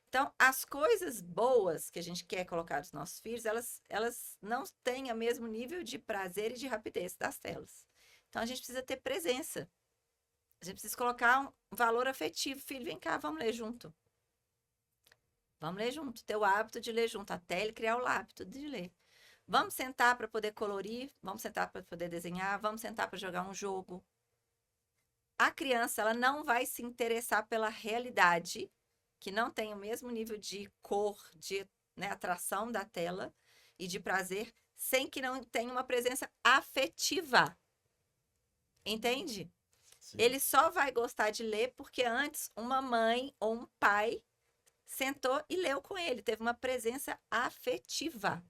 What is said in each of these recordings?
Então, as coisas boas que a gente quer colocar nos nossos filhos, elas não têm o mesmo nível de prazer e de rapidez das telas. Então, a gente precisa ter presença. A gente precisa colocar um valor afetivo. Filho, vem cá, vamos ler junto. Vamos ler junto. Ter o hábito de ler junto, até ele criar o hábito de ler. Vamos sentar para poder colorir, vamos sentar para poder desenhar, vamos sentar para jogar um jogo. A criança, ela não vai se interessar pela realidade, que não tem o mesmo nível de cor, de, né, atração da tela e de prazer, sem que não tenha uma presença afetiva. Entende? Sim. Ele só vai gostar de ler porque antes uma mãe ou um pai sentou e leu com ele, teve uma presença afetiva.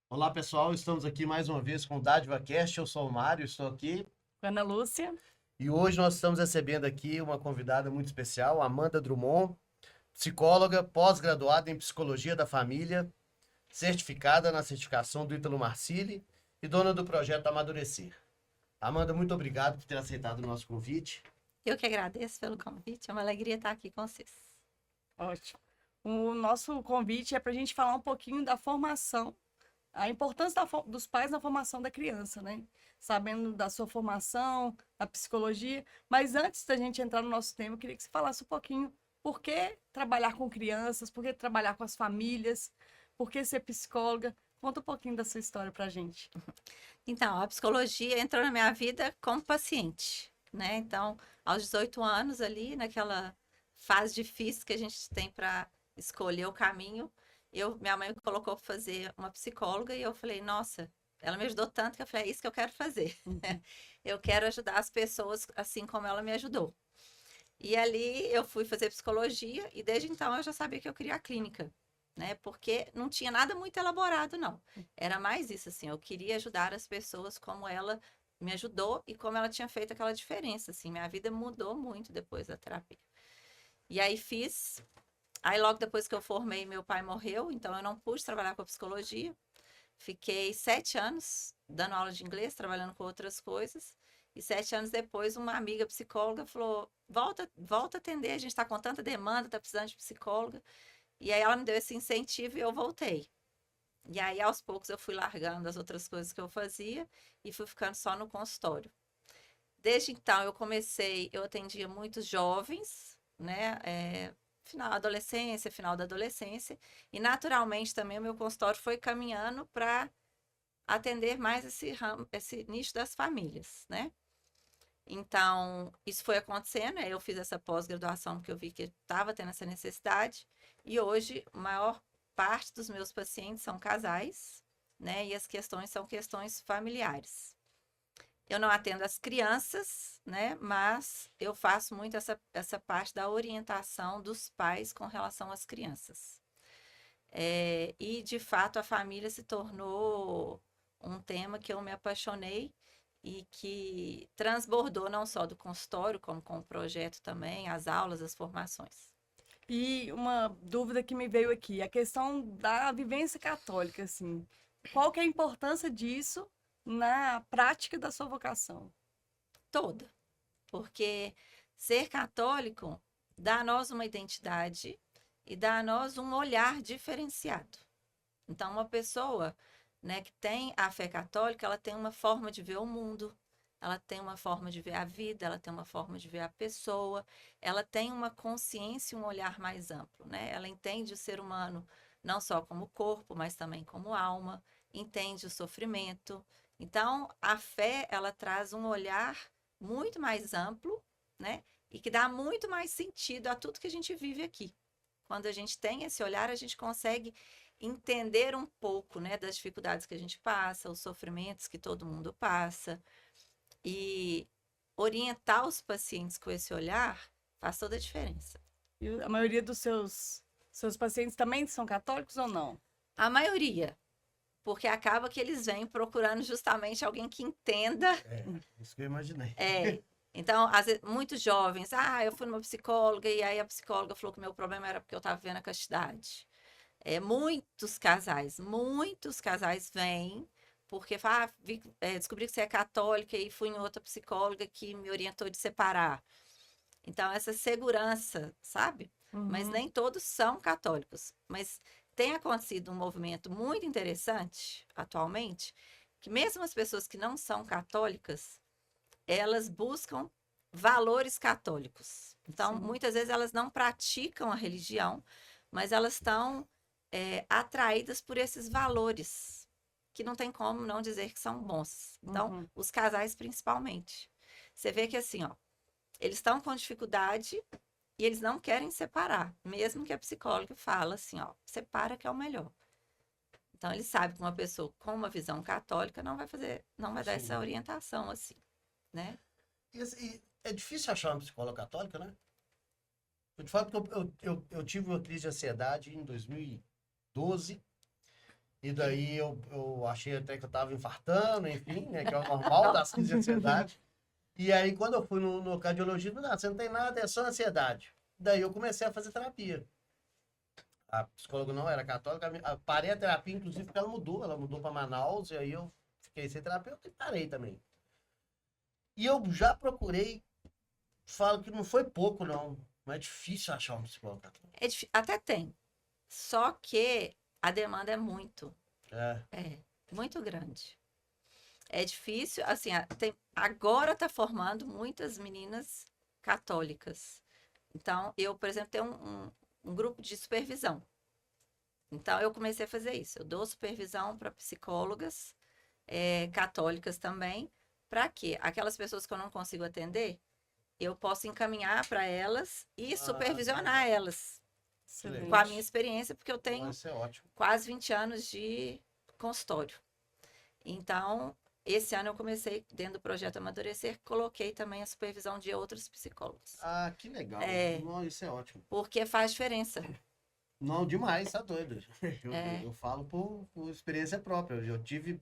Olá, pessoal. Estamos aqui mais uma vez com o Dádiva Cast. Eu sou o Mário, estou aqui. Ana Lúcia. E hoje nós estamos recebendo aqui uma convidada muito especial, Amanda Drummond, psicóloga, pós-graduada em Psicologia da Família, certificada na certificação do Ítalo Marcilli e dona do projeto Amadurecer. Amanda, muito obrigado por ter aceitado o nosso convite. Eu que agradeço pelo convite, é uma alegria estar aqui com vocês. Ótimo. O nosso convite é para a gente falar um pouquinho da formação, a importância dos pais na formação da criança, né? Sabendo da sua formação, da psicologia. Mas antes da gente entrar no nosso tema, eu queria que você falasse um pouquinho por que trabalhar com crianças, por que trabalhar com as famílias, por que ser psicóloga. Conta um pouquinho da sua história para a gente. Então, a psicologia entrou na minha vida como paciente, né? Então, aos 18 anos ali, naquela fase difícil que a gente tem para escolher o caminho, minha mãe me colocou para fazer uma psicóloga e eu falei, nossa, ela me ajudou tanto que eu falei, é isso que eu quero fazer. Eu quero ajudar as pessoas assim como ela me ajudou. E ali eu fui fazer psicologia e desde então eu já sabia que eu queria a clínica, né? Porque não tinha nada muito elaborado, não. Era mais isso, assim, eu queria ajudar as pessoas como ela me ajudou e como ela tinha feito aquela diferença, assim. Minha vida mudou muito depois da terapia. E aí fiz. Aí logo depois que eu formei, meu pai morreu, então eu não pude trabalhar com a psicologia. Fiquei 7 anos dando aula de inglês, trabalhando com outras coisas. E 7 anos depois, uma amiga psicóloga falou: volta a atender, a gente está com tanta demanda, está precisando de psicóloga. E aí ela me deu esse incentivo e eu voltei. E aí, aos poucos, eu fui largando as outras coisas que eu fazia e fui ficando só no consultório. Desde então, eu atendia muitos jovens, né? Final da adolescência, e naturalmente também o meu consultório foi caminhando para atender mais esse nicho das famílias, né? Então, isso foi acontecendo, aí eu fiz essa pós-graduação porque eu vi que estava tendo essa necessidade, e hoje a maior parte dos meus pacientes são casais, né? E as questões são questões familiares. Eu não atendo as crianças, né? Mas eu faço muito essa parte da orientação dos pais com relação às crianças. E, de fato, a família se tornou um tema que eu me apaixonei e que transbordou não só do consultório, como com o projeto também, as aulas, as formações. E uma dúvida que me veio aqui, a questão da vivência católica, assim. Qual que é a importância disso na prática da sua vocação? Toda. Porque ser católico dá a nós uma identidade e dá a nós um olhar diferenciado. Então, uma pessoa, né, que tem a fé católica, ela tem uma forma de ver o mundo, ela tem uma forma de ver a vida, ela tem uma forma de ver a pessoa, ela tem uma consciência e um olhar mais amplo, né? Ela entende o ser humano não só como corpo, mas também como alma, entende o sofrimento. Então, a fé, ela traz um olhar muito mais amplo, né? E que dá muito mais sentido a tudo que a gente vive aqui. Quando a gente tem esse olhar, a gente consegue entender um pouco, né, das dificuldades que a gente passa, os sofrimentos que todo mundo passa, e orientar os pacientes com esse olhar faz toda a diferença. E a maioria dos seus pacientes também são católicos ou não? A maioria, porque acaba que eles vêm procurando justamente alguém que entenda. É, isso que eu imaginei. Então, às vezes, muitos jovens, eu fui numa psicóloga e aí a psicóloga falou que o meu problema era porque eu estava vivendo a castidade. Muitos casais vêm porque descobri que você é católica e fui em outra psicóloga que me orientou de separar. Então, essa segurança, sabe? Mas Uhum. nem todos são católicos. Mas tem acontecido um movimento muito interessante atualmente, que mesmo as pessoas que não são católicas, elas buscam valores católicos. Então, Sim. muitas vezes elas não praticam a religião, mas elas estão atraídas por esses valores, que não tem como não dizer que são bons. Então, Uhum. os casais principalmente. Você vê que assim, ó, eles estão com dificuldade e eles não querem separar, mesmo que a psicóloga fala assim, ó, separa que é o melhor. Então, ele sabe que uma pessoa com uma visão católica não vai dar essa Sim. orientação assim, né? E é difícil achar uma psicóloga católica, né? Eu te falo porque eu tive uma crise de ansiedade em 2012. E daí eu achei até que eu tava infartando, enfim, né? Que é o normal das crises de ansiedade. E aí, quando eu fui no cardiologista, não, você não tem nada, é só ansiedade. Daí eu comecei a fazer terapia. A psicóloga não era católica, parei a terapia, inclusive, porque ela mudou para Manaus, e aí eu fiquei sem terapeuta e parei também. E eu já procurei, falo que não foi pouco, não, mas é difícil achar um psicólogo católico. Até tem, só que a demanda é É, muito grande. É difícil, assim, agora está formando muitas meninas católicas. Então, eu, por exemplo, tenho um grupo de supervisão. Então, eu comecei a fazer isso. Eu dou supervisão para psicólogas católicas também. Para quê? Aquelas pessoas que eu não consigo atender, eu posso encaminhar para elas e supervisionar elas com a minha Excelente. experiência, porque eu tenho isso é ótimo. quase 20 anos de consultório. Então, esse ano eu comecei, dentro do projeto Amadurecer, coloquei também a supervisão de outros psicólogos. Ah, que legal. É, Não, isso é ótimo. porque faz diferença. Não, demais, tá doido. É, Eu falo por experiência própria. Eu tive,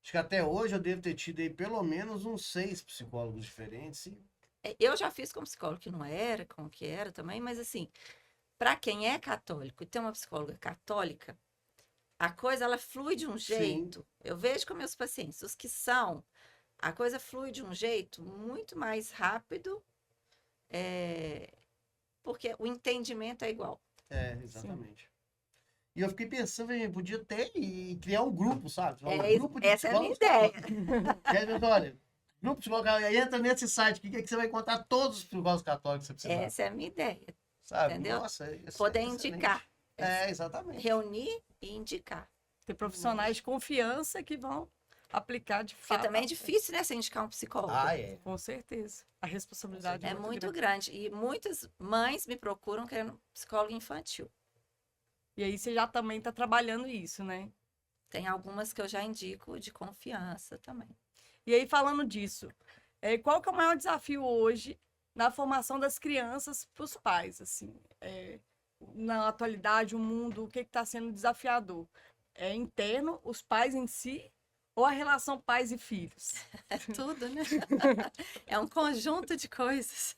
acho que até hoje eu devo ter tido aí pelo menos uns 6 psicólogos diferentes. eu já fiz com psicólogo que não era, com que era também, mas assim, para quem é católico e tem uma psicóloga católica, a coisa ela flui de um Sim, jeito. Eu vejo com meus pacientes, os que são, a coisa flui de um jeito muito mais rápido, é, porque o entendimento é igual. Sim. exatamente. E eu fiquei pensando, podia ter e criar um grupo, sabe? Um grupo de Essa é a minha psicólogos ideia. católicos. E aí, olha, grupo de psicólogos, aí entra nesse site, que você vai encontrar todos os psicólogos católicos que você precisar. Essa é a minha ideia, Sabe? entendeu? Nossa, isso Poder é indicar. excelente. É, exatamente. Reunir e indicar. Ter profissionais de confiança que vão aplicar de Porque fato. também é difícil, né, você indicar um psicólogo. Ah, é. Com certeza. A responsabilidade é É muito muito grande. grande. E muitas mães me procuram querendo psicólogo infantil. E aí você já também está trabalhando isso, né? Tem algumas que eu já indico de confiança também. E aí, falando disso, qual que é o maior desafio hoje na formação das crianças para os pais, assim? Na atualidade, o mundo, o que está sendo desafiador? É interno, os pais em si, ou a relação pais e filhos? É tudo, né? É um conjunto de coisas.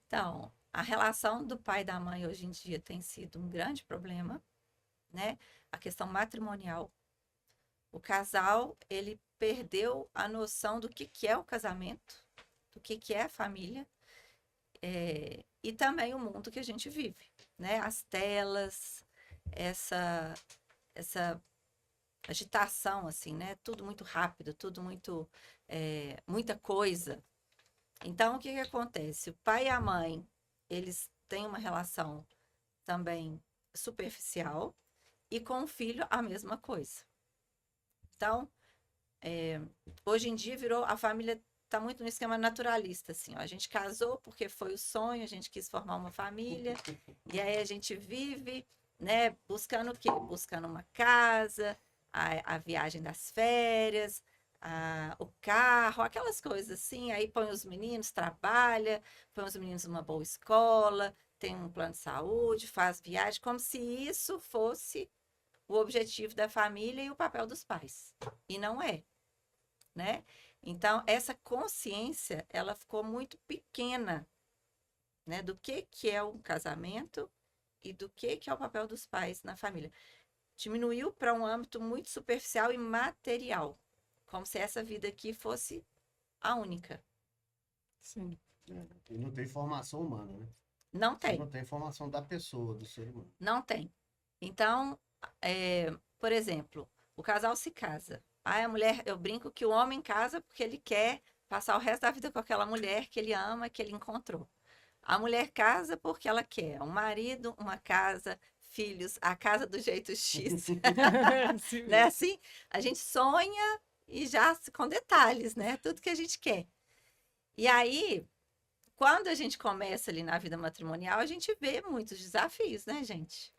Então, a relação do pai e da mãe hoje em dia tem sido um grande problema, né? A questão matrimonial. O casal, ele perdeu a noção do que é o casamento, do que é a família, e também o mundo que a gente vive, né? As telas, essa agitação, assim, né? Tudo muito rápido, tudo muito, muita coisa. Então, o que que acontece? O pai e a mãe, eles têm uma relação também superficial e com o filho a mesma coisa. Então, hoje em dia virou, a família está muito no esquema naturalista, assim, ó. A gente casou porque foi o sonho, a gente quis formar uma família, e aí a gente vive, né, buscando o quê? Buscando uma casa, a viagem das férias, o carro, aquelas coisas assim, aí põe os meninos, trabalha, põe os meninos numa boa escola, tem um plano de saúde, faz viagem, como se isso fosse o objetivo da família e o papel dos pais. E não é, né? Então, essa consciência, ela ficou muito pequena, né? Do que é o casamento e do que é o papel dos pais na família. diminuiu para um âmbito muito superficial e material, como se essa vida aqui fosse a única. Sim. E não tem formação humana, né? Não Você tem. não tem formação da pessoa, do ser humano. Não tem. Então, por exemplo, o casal se casa. Aí a mulher, eu brinco que o homem casa porque ele quer passar o resto da vida com aquela mulher que ele ama, que ele encontrou. A mulher casa porque ela quer um marido, uma casa, filhos, a casa do jeito X. Sim, Né? Assim, a gente sonha e já com detalhes, né? Tudo que a gente quer. E aí, quando a gente começa ali na vida matrimonial, a gente vê muitos desafios, né, gente?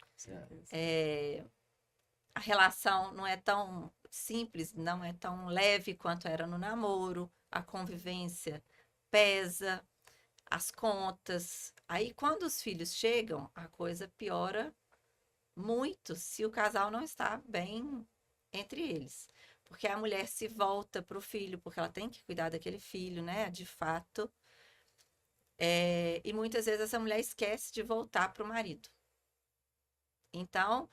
A relação não é tão simples, não é tão leve quanto era no namoro, a convivência pesa, as contas. Aí, quando os filhos chegam, a coisa piora muito se o casal não está bem entre eles. Porque a mulher se volta para o filho, porque ela tem que cuidar daquele filho, né? De fato. E muitas vezes essa mulher esquece de voltar para o marido. Então,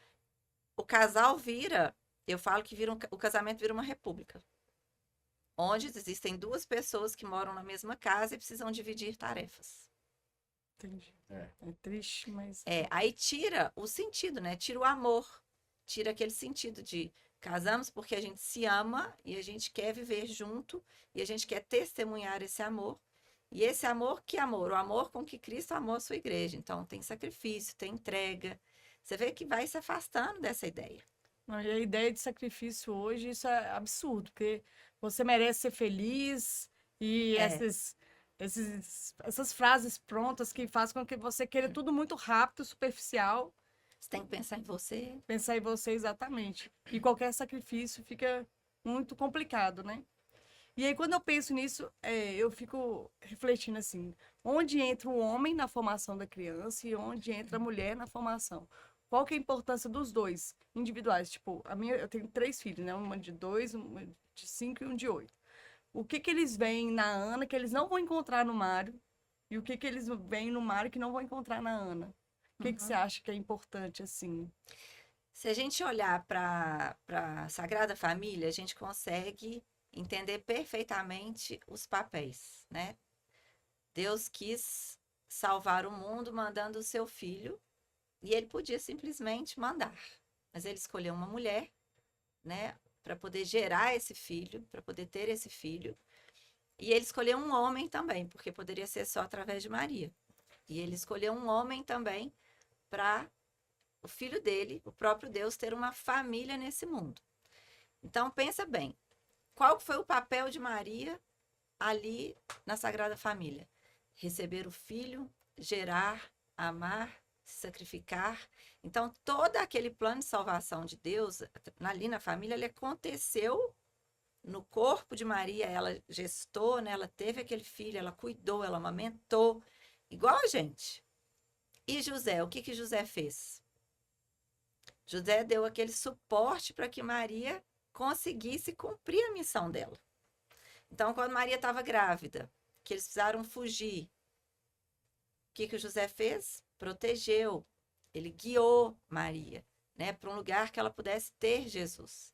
o casal vira, eu falo que o casamento vira uma república. Onde existem duas pessoas que moram na mesma casa e precisam dividir tarefas. entendi. É triste, mas... Aí tira o sentido, né? Tira o amor. Tira aquele sentido de casamos porque a gente se ama e a gente quer viver junto e a gente quer testemunhar esse amor. E esse amor, que amor? O amor com que Cristo amou a sua igreja. Então, tem sacrifício, tem entrega. Você vê que vai se afastando dessa ideia. Não, e a ideia de sacrifício hoje, isso é absurdo, porque você merece ser feliz e essas frases prontas que fazem com que você queira tudo muito rápido, superficial. Você tem que pensar em você. Pensar em você exatamente. E qualquer sacrifício fica muito complicado, né? E aí, quando eu penso nisso, eu fico refletindo assim, onde entra o homem na formação da criança e onde entra a mulher na formação? Qual que é a importância dos dois individuais? Tipo, eu tenho 3 filhos, né? Uma de 2, uma de 5 e um de 8. O que que eles veem na Ana que eles não vão encontrar no Mário? E o que que eles veem no Mário que não vão encontrar na Ana? O que que você acha que é importante, assim? Se a gente olhar para a Sagrada Família, a gente consegue entender perfeitamente os papéis, né? Deus quis salvar o mundo mandando o seu filho e ele podia simplesmente mandar, mas ele escolheu uma mulher, né, para poder gerar esse filho, para poder ter esse filho. E ele escolheu um homem também, porque poderia ser só através de Maria. E ele escolheu um homem também para o filho dele, o próprio Deus, ter uma família nesse mundo. Então, pensa bem, qual foi o papel de Maria ali na Sagrada Família? Receber o filho, gerar, amar, se sacrificar. Então, todo aquele plano de salvação de Deus, ali na família, ele aconteceu no corpo de Maria. Ela gestou, né? Ela teve aquele filho, ela cuidou, ela amamentou, igual a gente. E José, o que que José fez? José deu aquele suporte para que Maria conseguisse cumprir a missão dela. Então, quando Maria estava grávida, que eles precisaram fugir, o que que o José fez? Protegeu, ele guiou Maria, né, para um lugar que ela pudesse ter Jesus.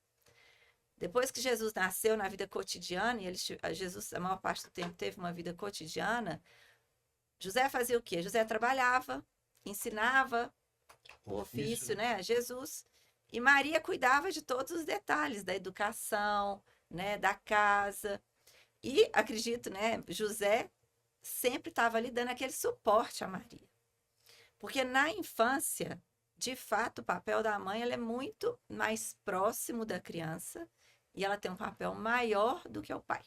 Depois que Jesus nasceu na vida cotidiana, e Jesus, a maior parte do tempo, teve uma vida cotidiana, José fazia o quê? José trabalhava, ensinava o ofício, né, a Jesus, e Maria cuidava de todos os detalhes da educação, né, da casa. E acredito, né, José sempre estava ali dando aquele suporte a Maria. Porque na infância, de fato, o papel da mãe ela é muito mais próximo da criança e ela tem um papel maior do que o pai.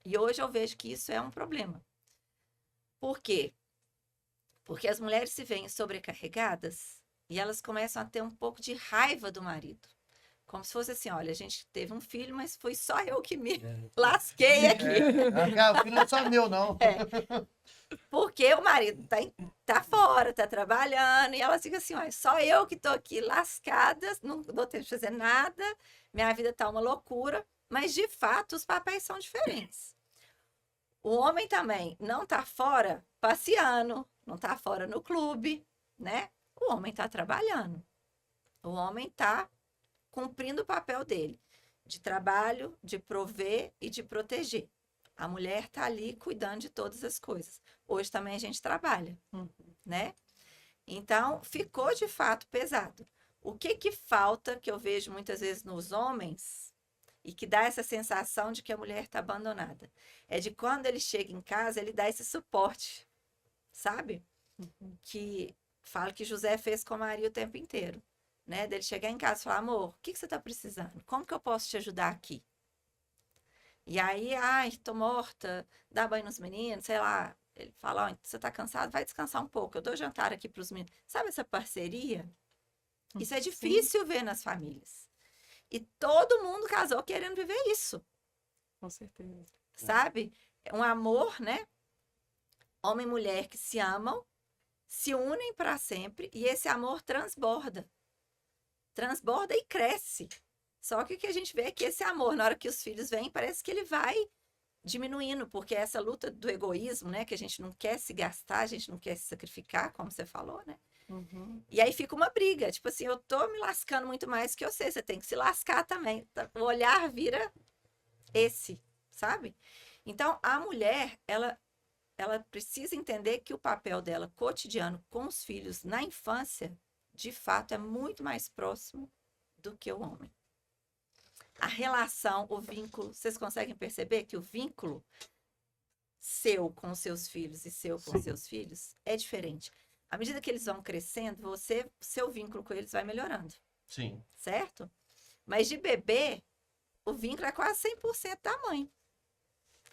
E hoje eu vejo que isso é um problema. Por quê? Porque as mulheres se veem sobrecarregadas e elas começam a ter um pouco de raiva do marido. Como se fosse assim, olha, a gente teve um filho, mas foi só eu que me lasquei aqui. O filho não é só meu, não. Porque o marido tá fora, tá trabalhando, e ela fica assim, olha, só eu que tô aqui lascada, não dou tempo de fazer nada, minha vida tá uma loucura, mas de fato os papéis são diferentes. O homem também não tá fora passeando, não tá fora no clube, né? O homem tá trabalhando. O homem está cumprindo o papel dele de trabalho, de prover e de proteger. A mulher está ali cuidando de todas as coisas. Hoje também a gente trabalha, né? Então, ficou de fato pesado. O que que falta, que eu vejo muitas vezes nos homens, e que dá essa sensação de que a mulher está abandonada? É de quando ele chega em casa, ele dá esse suporte, sabe? Que fala que José fez com Maria o tempo inteiro, né? Dele chegar em casa e falar, amor, o que que você está precisando? Como que eu posso te ajudar aqui? E aí, ai, tô morta, dá banho nos meninos, sei lá. Ele fala, ó, você tá cansado? Vai descansar um pouco. Eu dou jantar aqui pros meninos. Sabe essa parceria? Isso é Sim, difícil ver nas famílias. E todo mundo casou querendo viver isso, com certeza. sabe? É um amor, né? Homem e mulher que se amam, se unem para sempre e esse amor transborda. Transborda e cresce. Só que o que a gente vê é que esse amor, na hora que os filhos vêm, parece que ele vai diminuindo, porque essa luta do egoísmo, né? Que a gente não quer se gastar, a gente não quer se sacrificar, como você falou, né? E aí fica uma briga, tipo assim, eu tô me lascando muito mais que você tem que se lascar também. O olhar vira esse, sabe? Então, a mulher, ela precisa entender que o papel dela cotidiano com os filhos na infância, de fato, é muito mais próximo do que o homem. A relação, o vínculo, vocês conseguem perceber que o vínculo seu com os seus filhos e seu com os seus filhos é diferente. À medida que eles vão crescendo, seu vínculo com eles vai melhorando, Sim. certo? Mas de bebê, o vínculo é quase 100% da mãe.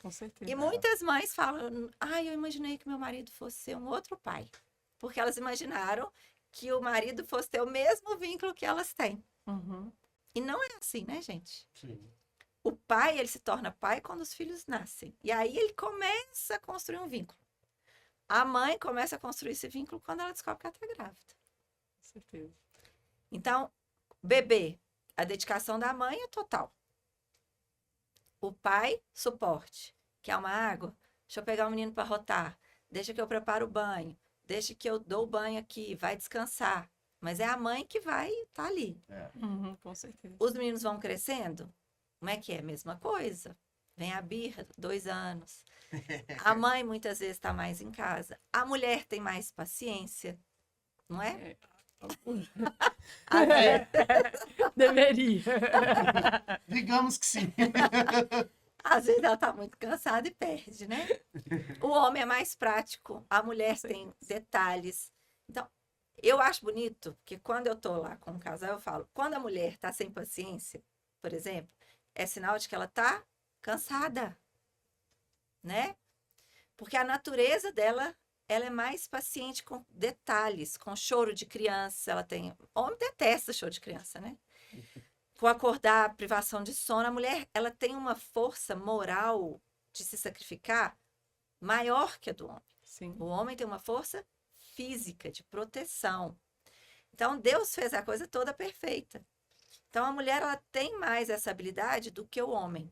Com certeza. E muitas mães falam, ai, eu imaginei que meu marido fosse ser um outro pai. Porque elas imaginaram que o marido fosse ter o mesmo vínculo que elas têm. E não é assim, né, gente? Sim. O pai, ele se torna pai quando os filhos nascem. E aí ele começa a construir um vínculo. A mãe começa a construir esse vínculo quando ela descobre que ela está grávida. Com certeza. Então, bebê, a dedicação da mãe é total. O pai, suporte. Quer uma água? Deixa eu pegar o menino para rotar. Deixa que eu preparo o banho. Deixa que eu dou o banho aqui. Vai descansar. Mas é a mãe que vai estar ali. Com certeza. Os meninos vão crescendo. Como é que é? Mesma coisa. Vem a birra, 2 anos. A mãe muitas vezes está mais em casa. A mulher tem mais paciência, não é? Às vezes, Deveria. Digamos que sim. às vezes ela está muito cansada e perde, né? O homem é mais prático, a mulher tem detalhes. Então, eu acho bonito que quando eu tô lá com o casal, eu falo, quando a mulher tá sem paciência, por exemplo, é sinal de que ela tá cansada, né? Porque a natureza dela, ela é mais paciente com detalhes, com choro de criança, ela tem... Homem detesta choro de criança, né? Com acordar, privação de sono, a mulher, ela tem uma força moral de se sacrificar maior que a do homem. Sim. O homem tem uma força física, de proteção. Então, Deus fez a coisa toda perfeita. Então, a mulher, ela tem mais essa habilidade do que o homem.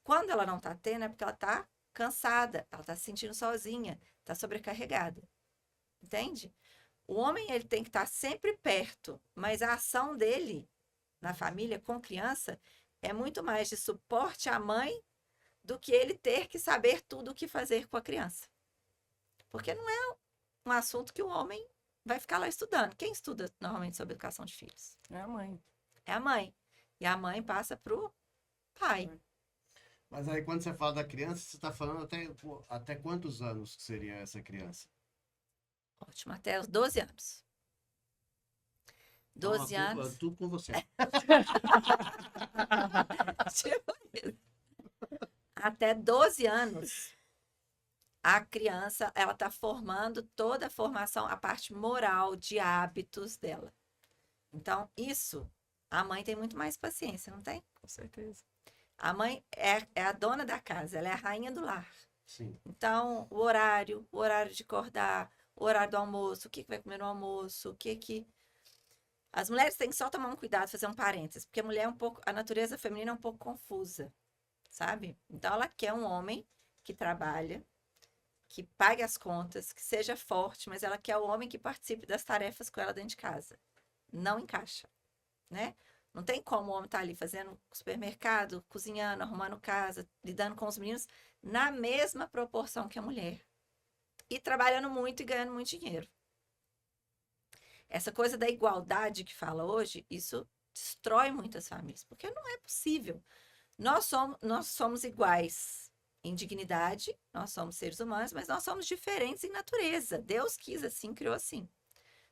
Quando ela não está tendo, é porque ela está cansada, ela está se sentindo sozinha, está sobrecarregada. Entende? O homem, ele tem que estar sempre perto, mas a ação dele na família, com criança, é muito mais de suporte à mãe do que ele ter que saber tudo o que fazer com a criança. Porque não é um assunto que o homem vai ficar lá estudando. Quem estuda normalmente sobre educação de filhos? É a mãe. É a mãe. E a mãe passa pro pai. Mas aí quando você fala da criança, você está falando até quantos anos que seria essa criança? Ótimo, até os 12 anos. 12 Então, anos. tudo com você. Tipo isso. Até 12 anos, a criança, ela está formando toda a formação, a parte moral, de hábitos dela. Então, isso, a mãe tem muito mais paciência, não tem? Com certeza. A mãe é a dona da casa, ela é a rainha do lar. Sim. Então, o horário de acordar, o horário do almoço, o que vai comer no almoço, o que... As mulheres têm que só tomar um cuidado, fazer um parênteses, porque a mulher é um pouco, a natureza feminina é um pouco confusa, sabe? Então, ela quer um homem que trabalha, que pague as contas, que seja forte, mas ela quer o homem que participe das tarefas com ela dentro de casa. Não encaixa. né? Não tem como o homem estar ali fazendo supermercado, cozinhando, arrumando casa, lidando com os meninos na mesma proporção que a mulher. E trabalhando muito e ganhando muito dinheiro. Essa coisa da igualdade que fala hoje, isso destrói muitas famílias, porque não é possível. Nós somos iguais em dignidade, nós somos seres humanos, mas nós somos diferentes em natureza. Deus quis assim, criou assim.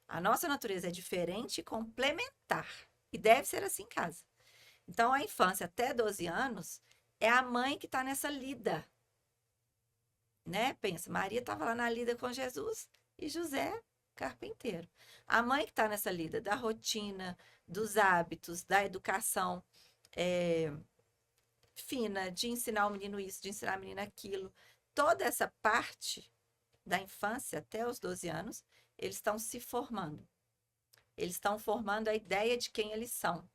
A nossa natureza é diferente e complementar. E deve ser assim em casa. Então, a infância até 12 anos é a mãe que está nessa lida. Né? Pensa, Maria estava lá na lida com Jesus e José, carpinteiro. A mãe que está nessa lida da rotina, dos hábitos, da educação fina, de ensinar o menino isso, de ensinar a menina aquilo. Toda essa parte da infância até os 12 anos, eles estão se formando. Eles estão formando a ideia de quem eles são.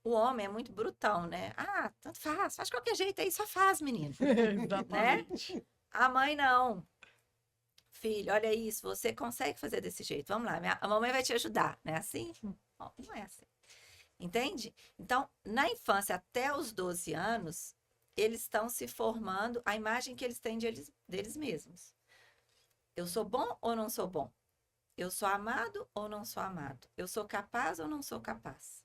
O homem é muito brutão, né? Ah, tanto faz de qualquer jeito aí, só faz, menino. Exatamente. A mãe não. Filho, olha isso, você consegue fazer desse jeito. Vamos lá, a mamãe vai te ajudar. Não é assim? Não é assim. Entende? Então, na infância, até os 12 anos, eles estão se formando a imagem que eles têm deles mesmos. Eu sou bom ou não sou bom? Eu sou amado ou não sou amado? Eu sou capaz ou não sou capaz?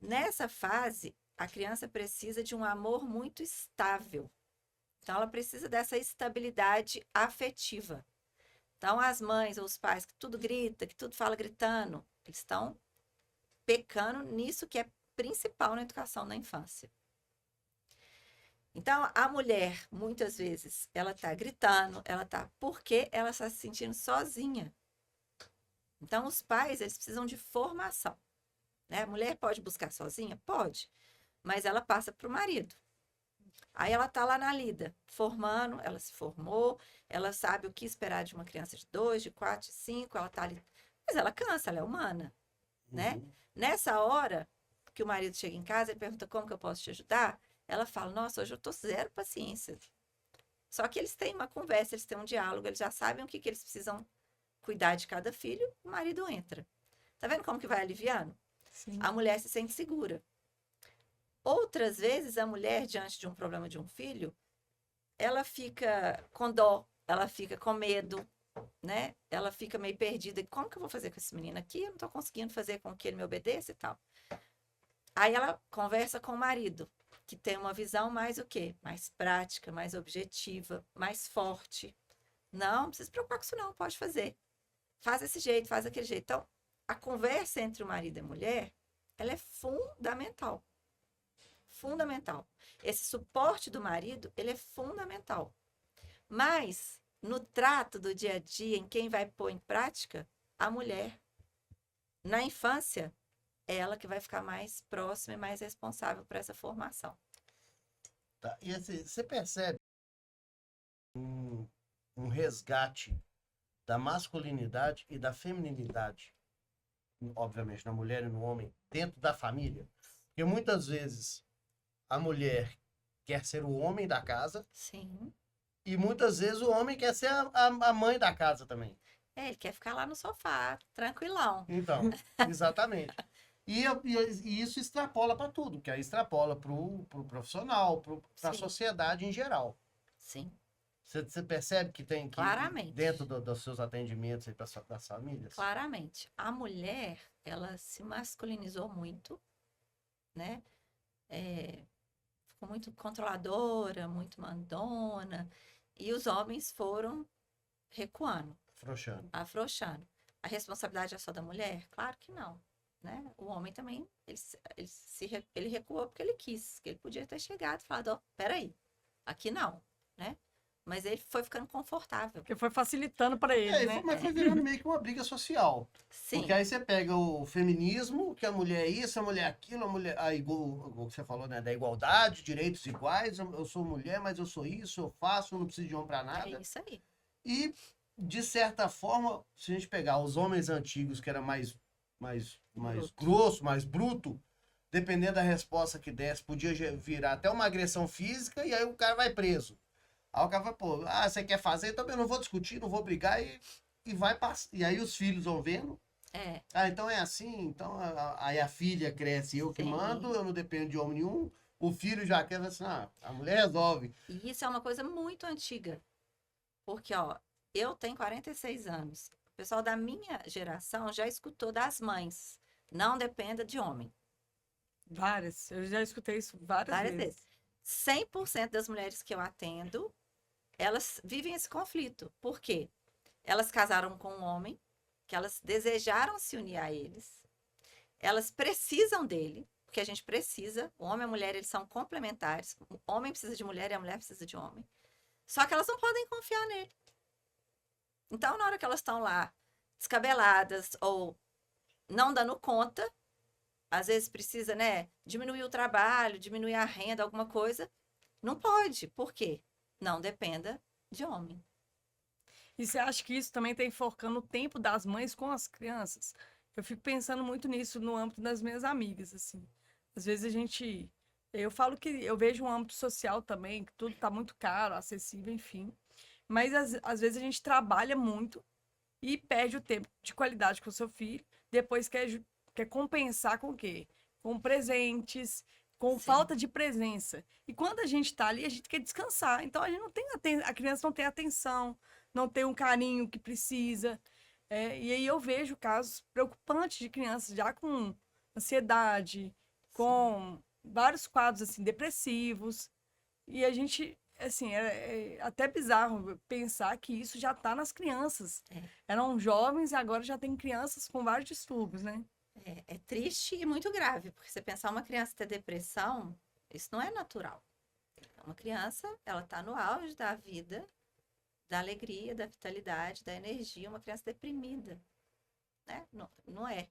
Nessa fase, a criança precisa de um amor muito estável. Então, ela precisa dessa estabilidade afetiva. Então, as mães ou os pais que tudo grita, que tudo fala gritando, eles estão pecando nisso que é principal na educação na infância. Então, a mulher, muitas vezes, ela está gritando, porque ela está se sentindo sozinha. Então, os pais, eles precisam de formação. Né? A mulher pode buscar sozinha? Pode. Mas ela passa para o marido. Aí ela está lá na lida, formando, ela se formou, ela sabe o que esperar de uma criança de 2, de 4, de 5, ela está ali. Mas ela cansa, ela é humana, né? Nessa hora que o marido chega em casa, ele pergunta como que eu posso te ajudar, ela fala, nossa, hoje eu tô zero paciência. Só que eles têm uma conversa, eles têm um diálogo, eles já sabem o que eles precisam cuidar de cada filho, o marido entra. Tá vendo como que vai aliviando? Sim. A mulher se sente segura. Outras vezes, a mulher, diante de um problema de um filho, ela fica com dó, ela fica com medo, né? Ela fica meio perdida. Como que eu vou fazer com esse menino aqui? Eu não tô conseguindo fazer com que ele me obedeça e tal. Aí ela conversa com o marido, que tem uma visão mais o quê? Mais prática, mais objetiva, mais forte. Não precisa se preocupar com isso não, pode fazer. Faz desse jeito, faz daquele jeito. Então, a conversa entre o marido e a mulher, ela é fundamental. Fundamental. Esse suporte do marido, ele é fundamental. Mas, no trato do dia a dia, em quem vai pôr em prática, a mulher. Na infância, é ela que vai ficar mais próxima e mais responsável por essa formação. Tá. E assim, você percebe um resgate da masculinidade e da feminilidade, obviamente, na mulher e no homem, dentro da família? Porque muitas vezes a mulher quer ser o homem da casa. Sim. E muitas vezes o homem quer ser a mãe da casa também. Ele quer ficar lá no sofá, tranquilão. Então, exatamente. E isso extrapola para tudo, que aí extrapola para o profissional, para a Sim. sociedade em geral. Sim, Você percebe que tem que, claramente. dentro dos seus atendimentos aí das famílias? Claramente. A mulher, ela se masculinizou muito, né? Ficou muito controladora, muito mandona. E os homens foram recuando, Frouxando. afrouxando. A responsabilidade é só da mulher? Claro que não. Né? O homem também, ele recuou porque ele quis, que ele podia ter chegado e falado, ó, peraí, aqui não, né? Mas ele foi ficando confortável. Porque foi facilitando para ele, né? Mas foi virando meio que uma briga social. Sim, Porque aí você pega o feminismo, que a mulher é isso, a mulher é aquilo, a mulher. Aí, o que você falou, né? Da igualdade, direitos iguais, eu sou mulher, mas eu sou isso, eu faço, eu não preciso de homem pra nada. é isso aí. E, de certa forma, se a gente pegar os homens antigos, que era mais Bruto. grosso, mais bruto, dependendo da resposta que desse, podia virar até uma agressão física e aí o cara vai preso. Aí o cara vai, pô, você quer fazer? Então eu não vou discutir, não vou brigar e vai passar. E aí os filhos vão vendo É, Ah, então é assim, então aí a filha cresce, eu que mando, sim. eu não dependo de homem nenhum, o filho já quer assim, a mulher resolve. E isso é uma coisa muito antiga. Porque, ó, eu tenho 46 anos. O pessoal da minha geração já escutou das mães. Não dependa de homem. Várias. Eu já escutei isso várias Várias vezes. vezes. 100% das mulheres que eu atendo, elas vivem esse conflito. Por quê? Elas casaram com um homem, que elas desejaram se unir a eles. Elas precisam dele, porque a gente precisa. O homem e a mulher, eles são complementares. O homem precisa de mulher e a mulher precisa de homem. Só que elas não podem confiar nele. Então, na hora que elas estão lá, descabeladas ou não dando conta, às vezes precisa, né, diminuir o trabalho, diminuir a renda, alguma coisa, não pode. Por quê? Não dependa de homem. E você acha que isso também está enforcando o tempo das mães com as crianças? Eu fico pensando muito nisso no âmbito das minhas amigas, assim. Às vezes a gente. Eu falo que eu vejo um âmbito social também, que tudo está muito caro, acessível, enfim. Mas às vezes a gente trabalha muito e perde o tempo de qualidade com o seu filho. Depois quer compensar com o quê? Com presentes, com Sim, falta de presença. E quando a gente está ali, a gente quer descansar. Então a gente não tem a criança não tem atenção, não tem um carinho que precisa. E aí eu vejo casos preocupantes de crianças já com ansiedade, sim. com vários quadros assim depressivos. E a gente, assim, é até bizarro pensar que isso já está nas crianças. É, Eram jovens e agora já tem crianças com vários distúrbios, né? é triste e muito grave, porque você pensar uma criança ter depressão, isso não é natural. Uma criança, ela está no auge da vida, da alegria, da vitalidade, da energia. Uma criança deprimida, né? Não, não é.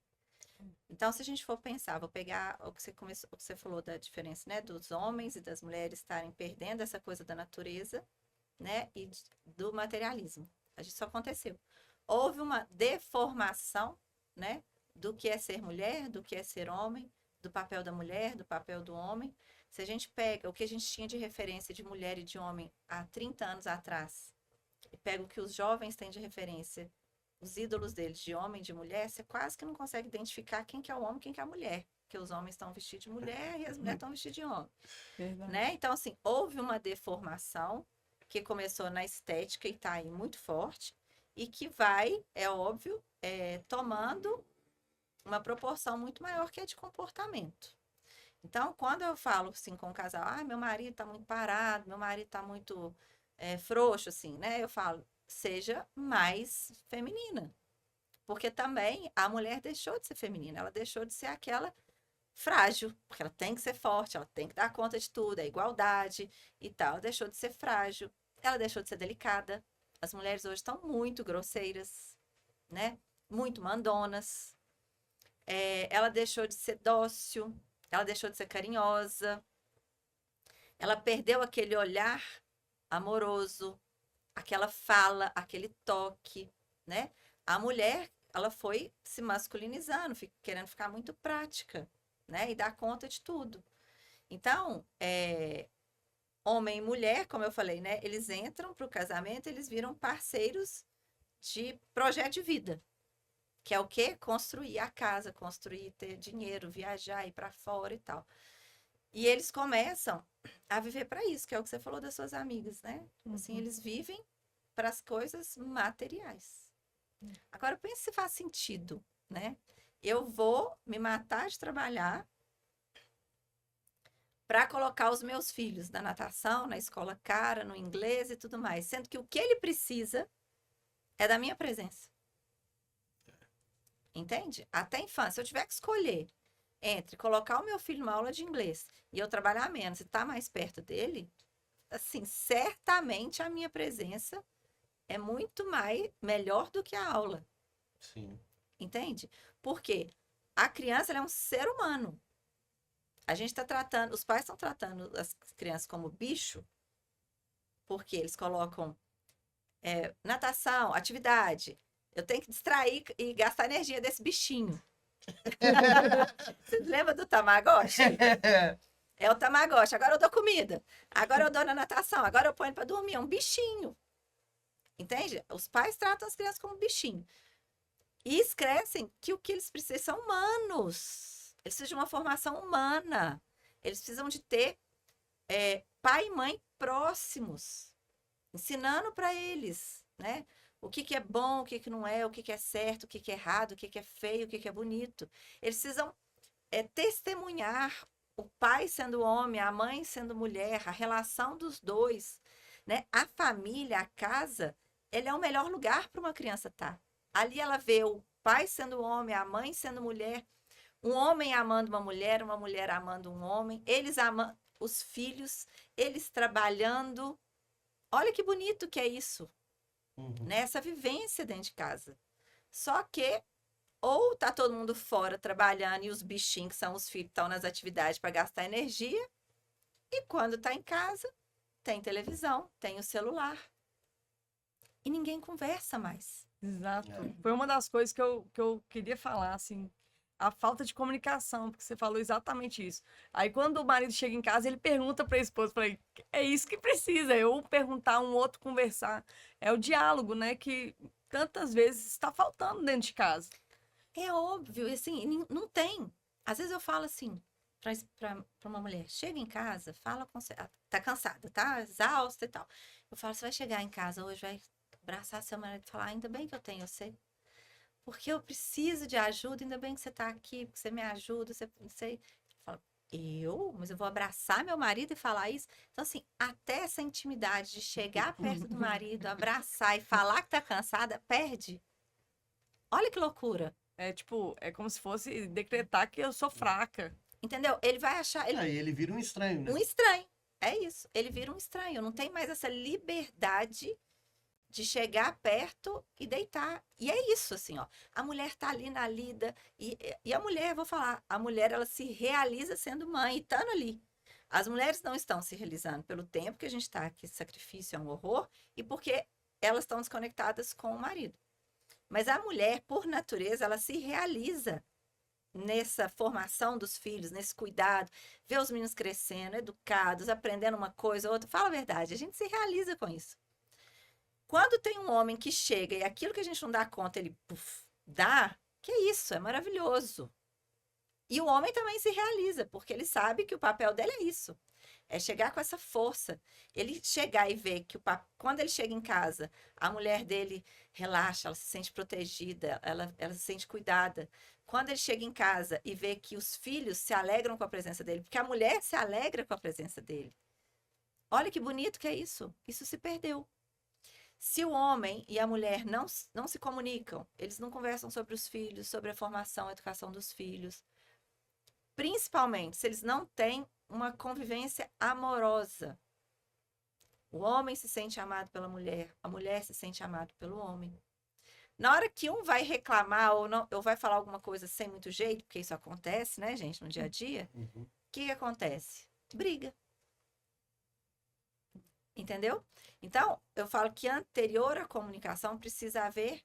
Então, se a gente for pensar, vou pegar o que você começou, o que você falou da diferença, né, dos homens e das mulheres estarem perdendo essa coisa da natureza, né, e do materialismo. A gente só aconteceu. Houve uma deformação, né, do que é ser mulher, do que é ser homem, do papel da mulher, do papel do homem. Se a gente pega o que a gente tinha de referência de mulher e de homem há 30 anos atrás, e pega o que os jovens têm de referência, os ídolos deles, de homem e de mulher, você quase que não consegue identificar quem que é o homem e quem que é a mulher. Porque os homens estão vestidos de mulher e as mulheres estão vestidas de homem, né? Verdade. Então, assim, houve uma deformação que começou na estética e está aí muito forte, e que vai, é óbvio, tomando uma proporção muito maior que a de comportamento. Então, quando eu falo assim com o casal, meu marido está muito parado, meu marido está muito frouxo, assim, né? Eu falo, seja mais feminina. Porque também a mulher deixou de ser feminina, ela deixou de ser aquela frágil, porque ela tem que ser forte, ela tem que dar conta de tudo, é igualdade e tal. Ela deixou de ser frágil, ela deixou de ser delicada. As mulheres hoje estão muito grosseiras, né? Muito mandonas. Ela deixou de ser dócil, ela deixou de ser carinhosa, ela perdeu aquele olhar amoroso, aquela fala, aquele toque, né? A mulher, ela foi se masculinizando, querendo ficar muito prática, né? E dar conta de tudo. Então, homem e mulher, como eu falei, né? Eles entram para o casamento, eles viram parceiros de projeto de vida. Que é o quê? Construir a casa, construir, ter dinheiro, viajar, ir para fora e tal. E eles começam a viver para isso, que é o que você falou das suas amigas, né? Assim, Uhum. eles vivem para as coisas materiais. Agora, pense se faz sentido, né? Eu vou me matar de trabalhar para colocar os meus filhos na natação, na escola cara, no inglês e tudo mais, sendo que o que ele precisa é da minha presença. Entende? Até a infância, se eu tiver que escolher entre colocar o meu filho numa aula de inglês e eu trabalhar menos e estar mais perto dele, assim, certamente a minha presença é muito mais melhor do que a aula, Sim. entende? Porque a criança ela é um ser humano. A gente está tratando, os pais estão tratando as crianças como bicho, porque eles colocam natação, atividade. Eu tenho que distrair e gastar energia desse bichinho. Você lembra do Tamagotchi? É o Tamagotchi. Agora eu dou comida. Agora eu dou na natação. Agora eu ponho para dormir. É um bichinho. Entende? Os pais tratam as crianças como bichinho. E esquecem que o que eles precisam são humanos. Eles precisam de uma formação humana. Eles precisam de ter pai e mãe próximos, ensinando para eles, né? O que que é bom, o que que não é, o que que é certo, o que que é errado, o que que é feio, o que que é bonito. Eles precisam testemunhar o pai sendo homem, a mãe sendo mulher, a relação dos dois, né? A família, a casa, ele é o melhor lugar para uma criança estar. Ali ela vê o pai sendo homem, a mãe sendo mulher, um homem amando uma mulher amando um homem, eles amando os filhos, eles trabalhando. Olha que bonito que é isso, Uhum. né? Essa vivência dentro de casa. Só que ou tá todo mundo fora trabalhando e os bichinhos, que são os filhos, estão nas atividades para gastar energia, e quando tá em casa, tem televisão, tem o celular. E ninguém conversa mais. Exato. É. Foi uma das coisas que eu queria falar, assim, a falta de comunicação, porque você falou exatamente isso. Aí quando o marido chega em casa, ele pergunta para a esposa, falei, é isso que precisa, eu perguntar, um outro conversar. É o diálogo, né, que tantas vezes está faltando dentro de casa. É óbvio, e assim, não tem. Às vezes eu falo assim para uma mulher, chega em casa, fala com você, tá cansada, tá exausta e tal. Eu falo, você vai chegar em casa hoje, vai abraçar seu marido e falar, ainda bem que eu tenho você. Porque eu preciso de ajuda, ainda bem que você tá aqui, porque você me ajuda, você fala, mas eu vou abraçar meu marido e falar isso. Então, assim, até essa intimidade de chegar perto do marido, abraçar e falar que tá cansada, perde. Olha que loucura. É tipo, é como se fosse decretar que eu sou fraca. Entendeu? Ele vai achar Aí ele vira um estranho, né? um estranho. É isso. Ele vira um estranho. Não tem mais essa liberdade de chegar perto e deitar. E é isso, assim, ó. A mulher tá ali na lida. E a mulher, vou falar, a mulher, ela se realiza sendo mãe e estando ali. As mulheres não estão se realizando pelo tempo que a gente está aqui, sacrifício é um horror, e porque elas estão desconectadas com o marido. Mas a mulher, por natureza, ela se realiza nessa formação dos filhos, nesse cuidado, ver os meninos crescendo, educados, aprendendo uma coisa ou outra. Fala a verdade, a gente se realiza com isso. Quando tem um homem que chega e aquilo que a gente não dá conta, ele dá, que é isso, é maravilhoso. E o homem também se realiza, porque ele sabe que o papel dele é isso. É chegar com essa força. Ele chegar e ver que quando ele chega em casa, a mulher dele relaxa, ela se sente protegida, ela se sente cuidada. Quando ele chega em casa e vê que os filhos se alegram com a presença dele, porque a mulher se alegra com a presença dele. Olha que bonito que é isso. Isso se perdeu. Se o homem e a mulher não se comunicam, eles não conversam sobre os filhos, sobre a formação, a educação dos filhos, principalmente se eles não têm uma convivência amorosa. O homem se sente amado pela mulher, a mulher se sente amada pelo homem. Na hora que um vai reclamar ou, não, ou vai falar alguma coisa sem muito jeito, porque isso acontece, né, gente, no dia a dia, Uhum. o que acontece? Briga. Entendeu? Então, eu falo que anterior à comunicação precisa haver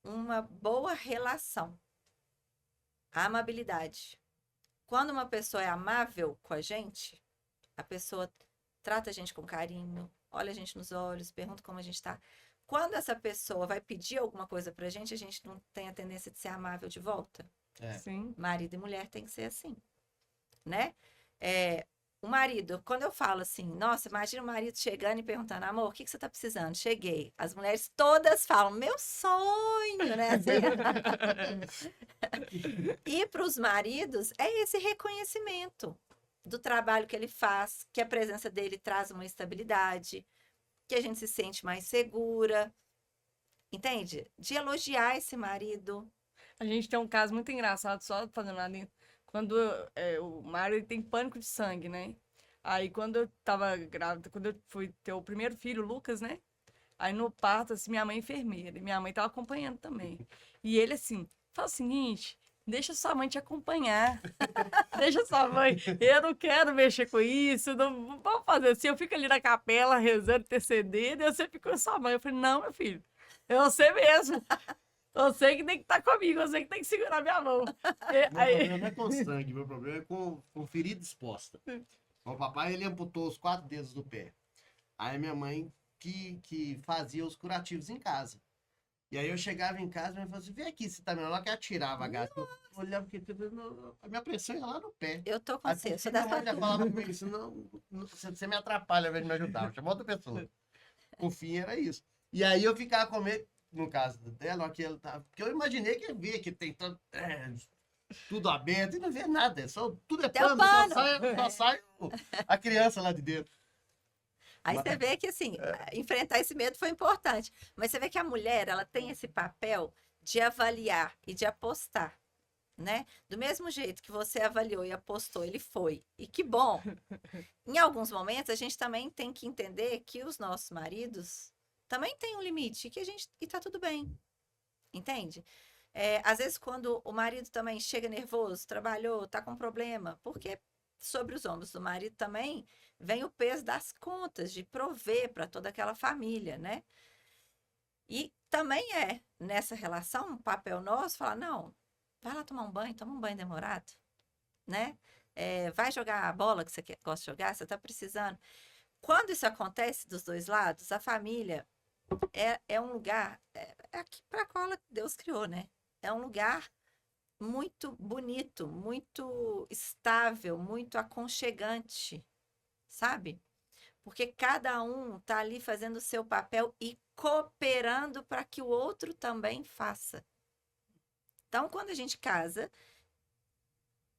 uma boa relação. A amabilidade. Quando uma pessoa é amável com a pessoa trata a gente com carinho, olha a gente nos olhos, pergunta como a gente tá. Quando essa pessoa vai pedir alguma coisa pra gente, a gente não tem a tendência de ser amável de volta. É. Sim. Marido e mulher tem que ser assim, né? O marido, quando eu falo assim, nossa, imagina o marido chegando e perguntando, amor, o que você tá precisando? Cheguei. As mulheres todas falam, meu sonho, né? Assim, e para os maridos, é esse reconhecimento do trabalho que ele faz, que a presença dele traz uma estabilidade, que a gente se sente mais segura, entende? De elogiar esse marido. A gente tem um caso muito engraçado, só fazendo lá dentro. Quando o Mário ele tem pânico de sangue, né? Aí quando eu tava grávida, quando eu fui ter o primeiro filho, o Lucas, né? Aí no parto, assim, minha mãe é enfermeira, e minha mãe tava acompanhando também. E ele assim, fala o seguinte, deixa sua mãe te acompanhar. Deixa sua mãe, eu não quero mexer com isso, não vamos fazer assim, eu fico ali na capela rezando, intercedendo, e você fica com sua mãe. Eu falei, não, meu filho, é você mesmo. Você que tem que estar comigo, você que tem que segurar minha mão. Meu problema não é com sangue, meu problema é com ferida exposta. O papai, ele amputou os 4 dedos do pé. Aí minha mãe que fazia os curativos em casa. E aí eu chegava em casa e me falava assim, vem aqui, você tá melhor que atirava a gata. Eu olhava porque a minha pressão ia lá no pé. Eu tô com Aí você, por eu sou fim, minha dessa. mãe já falava comigo assim, você me atrapalha ao invés de me ajudar, chama outra pessoa. Por fim, era isso. E aí eu ficava com medo, no caso dela, porque eu imaginei que ia ver que tem tudo aberto e não vê nada, tudo é Tem o pano, só pano. sai a criança lá de dentro. Aí Mas- você vê que, assim, enfrentar esse medo foi importante. Mas você vê que a mulher, ela tem esse papel de avaliar e de apostar, né? Do mesmo jeito que você avaliou e apostou, ele foi. E que bom. Em alguns momentos, a gente também tem que entender que os nossos maridos também têm um limite, e tá tudo bem. Entende? Às vezes, quando o marido também chega nervoso, trabalhou, tá com problema, porque sobre os ombros do marido também vem o peso das contas, de prover para toda aquela família, né? E também nessa relação, um papel nosso falar, não, vai lá tomar um banho, toma um banho demorado, né? Vai jogar a bola que você gosta de jogar, você está precisando. Quando isso acontece dos dois lados, a família é um lugar, aqui para qual Deus criou, né? É um lugar muito bonito, muito estável, muito aconchegante, sabe? Porque cada um tá ali fazendo o seu papel e cooperando para que o outro também faça. Então, quando a gente casa,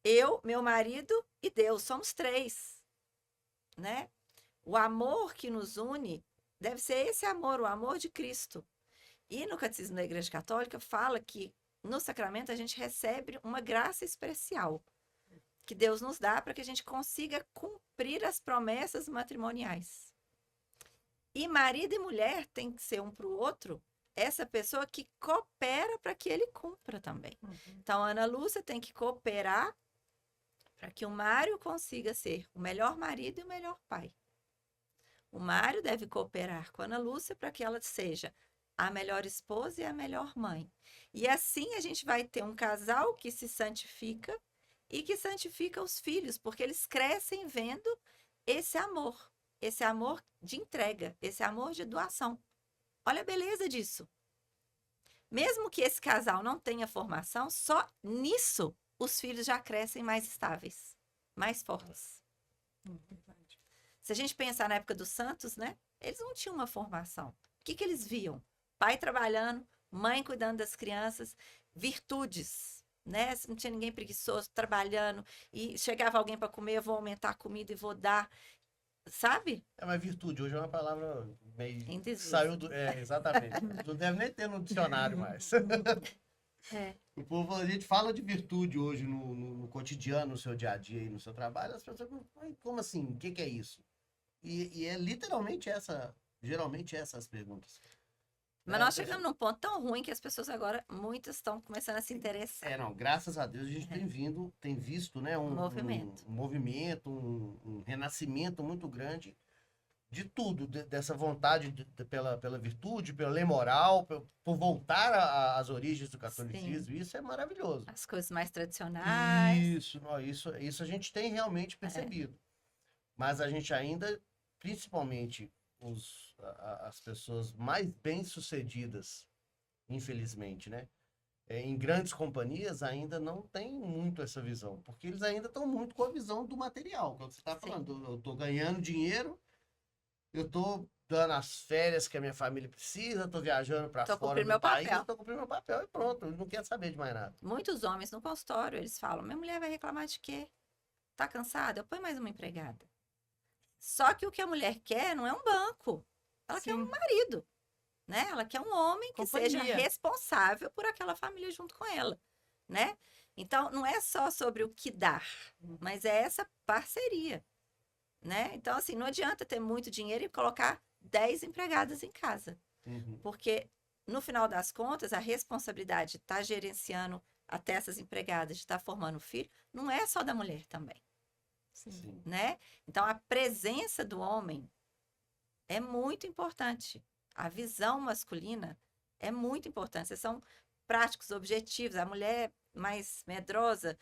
eu, meu marido e Deus, somos três, né? O amor que nos une deve ser esse amor, o amor de Cristo. E no Catecismo da Igreja Católica fala que no sacramento a gente recebe uma graça especial que Deus nos dá para que a gente consiga cumprir as promessas matrimoniais. E marido e mulher tem que ser um para o outro essa pessoa que coopera para que ele cumpra também. Então, a Ana Lúcia tem que cooperar para que o Mário consiga ser o melhor marido e o melhor pai. O Mário deve cooperar com a Ana Lúcia para que ela seja a melhor esposa e a melhor mãe. E assim a gente vai ter um casal que se santifica e que santifica os filhos, porque eles crescem vendo esse amor de entrega, esse amor de doação. Olha a beleza disso. Mesmo que esse casal não tenha formação, só nisso os filhos já crescem mais estáveis, mais fortes. Se a gente pensar na época dos santos, né? Eles não tinham uma formação. O que eles viam? Pai trabalhando, mãe cuidando das crianças, virtudes, né? Não tinha ninguém preguiçoso trabalhando e chegava alguém para comer, eu vou aumentar a comida e vou dar, sabe? Mas virtude hoje é uma palavra meio Em desuso. saiu do, exatamente. Não deve nem ter no dicionário mais. O povo, a gente fala de virtude hoje no cotidiano, no seu dia a dia e no seu trabalho, as pessoas como assim? O que é isso? E é literalmente geralmente essas perguntas. Mas nós chegamos num ponto tão ruim que as pessoas agora, muitas estão começando a se interessar. Não, graças a Deus a gente tem visto, né, um movimento, um renascimento muito grande de tudo, dessa vontade pela virtude, pela lei moral, por voltar às origens do catolicismo. Sim. Isso é maravilhoso. As coisas mais tradicionais. Isso a gente tem realmente percebido. Mas a gente ainda, principalmente as pessoas mais bem-sucedidas, infelizmente, né? Em grandes companhias ainda não tem muito essa visão, porque eles ainda estão muito com a visão do material, que você está falando. Eu estou ganhando dinheiro, eu estou dando as férias que a minha família precisa, estou viajando para fora do país, estou cumprindo meu papel e pronto, eu não quero saber de mais nada. Muitos homens no consultório, eles falam, minha mulher vai reclamar de quê? Tá cansada? Eu ponho mais uma empregada. Só que o que a mulher quer não é um banco, ela quer um marido, né? Ela quer um homem que seja responsável por aquela família junto com ela, né? Então, não é só sobre o que dar, mas é essa parceria, né? Então, assim, não adianta ter muito dinheiro e colocar 10 empregadas em casa. Porque, no final das contas, a responsabilidade de estar gerenciando até essas empregadas, de estar formando filho, não é só da mulher também. Sim. Né? Então, a presença do homem é muito importante. A visão masculina é muito importante. Vocês são práticos, objetivos. A mulher mais medrosa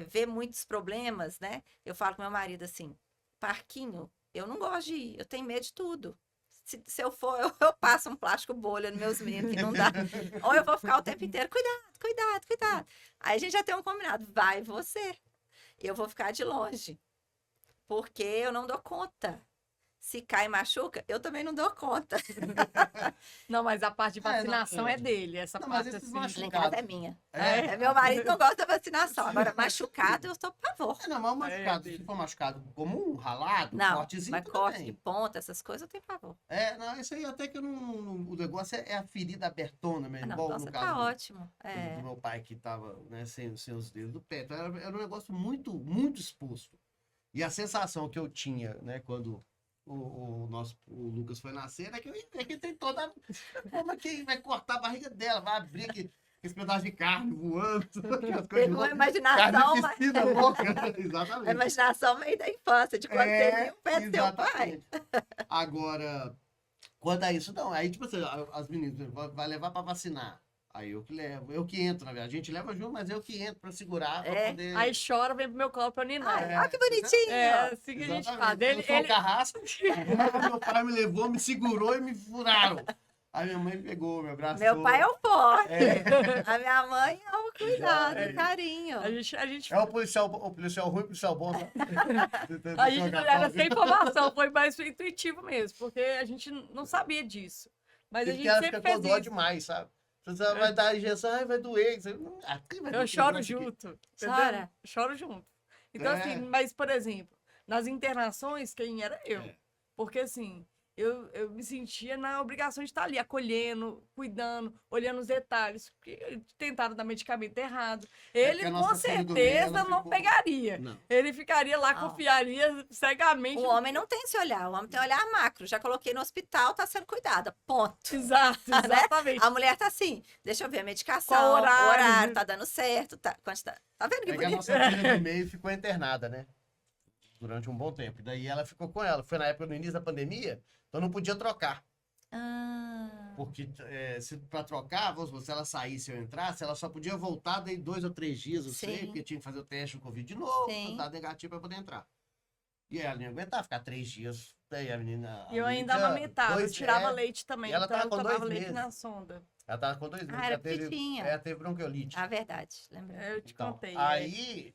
vê muitos problemas, né? Eu falo com meu marido assim, parquinho, eu não gosto de ir, eu tenho medo de tudo. se eu for, eu passo um plástico bolha nos meus meninos, que não dá. Ou eu vou ficar o tempo inteiro, cuidado, cuidado, cuidado. Aí a gente já tem um combinado, vai você. Eu vou ficar de longe, porque eu não dou conta. Se cai e machuca, eu também não dou conta. Não, mas a parte de É, não, vacinação é. é dele. Essa Não, mas parte esses assim. Lá em casa machucados. é minha. É. Meu marido não gosta da vacinação. Agora, machucado, eu estou por favor. Não, mas o machucado, dele. se for machucado comum, ralado, Não, cortezinho, mas tudo corte de bem. ponta, essas coisas, eu tenho pavor. Não, isso aí até que eu o negócio é a ferida abertona mesmo, Não, igual então no você caso tá do, ótimo. do meu pai que tava, né, sem os dedos do pé. Então era um negócio muito, muito exposto. E a sensação que eu tinha, né, quando o Lucas foi nascer, é que tem toda. Como é que vai cortar a barriga dela? Vai abrir esse pedaço de carne voando, aquelas coisas Teve uma loucas. imaginação, mas... Carnificina louca, a exatamente. imaginação meio da infância, de quando você viu o pé do seu pai. Exatamente. Agora, quanto a isso, não. Aí, tipo assim, as meninas vai levar pra vacinar. Aí eu que levo, eu que entro, na verdade. A gente leva junto, mas eu que entro pra segurar, pra É. poder. Aí chora, vem pro meu colo pra ninar. Ai, olha que bonitinho. É assim que a gente faz. Exatamente. Eu sou o carrasco, meu pai me levou, me segurou e me furaram. Aí minha mãe me pegou, me abraçou. Meu pai é o forte. É. A minha mãe é o cuidado, É. o carinho. A gente É o policial ruim, o policial bom. A gente não era sem informação, foi mais intuitivo mesmo, porque a gente não sabia disso. Mas a Porque gente ela sempre fica com fez dó isso. demais, sabe? Você vai dar a injeção, ai, vai doer. Você, Eu choro junto. Entendeu? Chora? Choro junto. Então, É. assim, mas, por exemplo, nas internações, quem era eu? É. Porque, assim, eu me sentia na obrigação de estar ali, acolhendo, cuidando, olhando os detalhes. Porque tentaram dar medicamento errado. Ele, porque a com nossa filha do meio, certeza, ela não ficou- pegaria. Não. Ele ficaria lá, Não. confiaria cegamente. O homem não tem esse olhar, o homem tem olhar macro. Já coloquei no hospital, tá sendo cuidada. Ponto. Exato, exatamente. A mulher tá assim, deixa eu ver a medicação, Qual o horário? horário, tá dando certo, tá, tá vendo que É que a bonito? nossa filha do meio ficou internada, né? Durante um bom tempo. E daí ela ficou com ela. Foi na época, no início da pandemia, então não podia trocar. Ah, Porque se pra trocar, vamos supor, se ela saísse ou eu entrasse, ela só podia voltar daí 2 ou 3 dias, eu sei, Sim. porque tinha que fazer o teste do Covid de novo, Sim. tá negativo pra poder entrar. E ela não ia aguentar ficar 3 dias. Daí a menina. E eu a ainda menina, amamentava, eu 2, tirava leite também. E ela então tava eu com tomava 2 leite meses. na sonda. Ela tava com 2 meses. era ela teve, petitinha. ela teve bronquiolite. Ah, verdade, lembra? Eu te Então, contei. aí,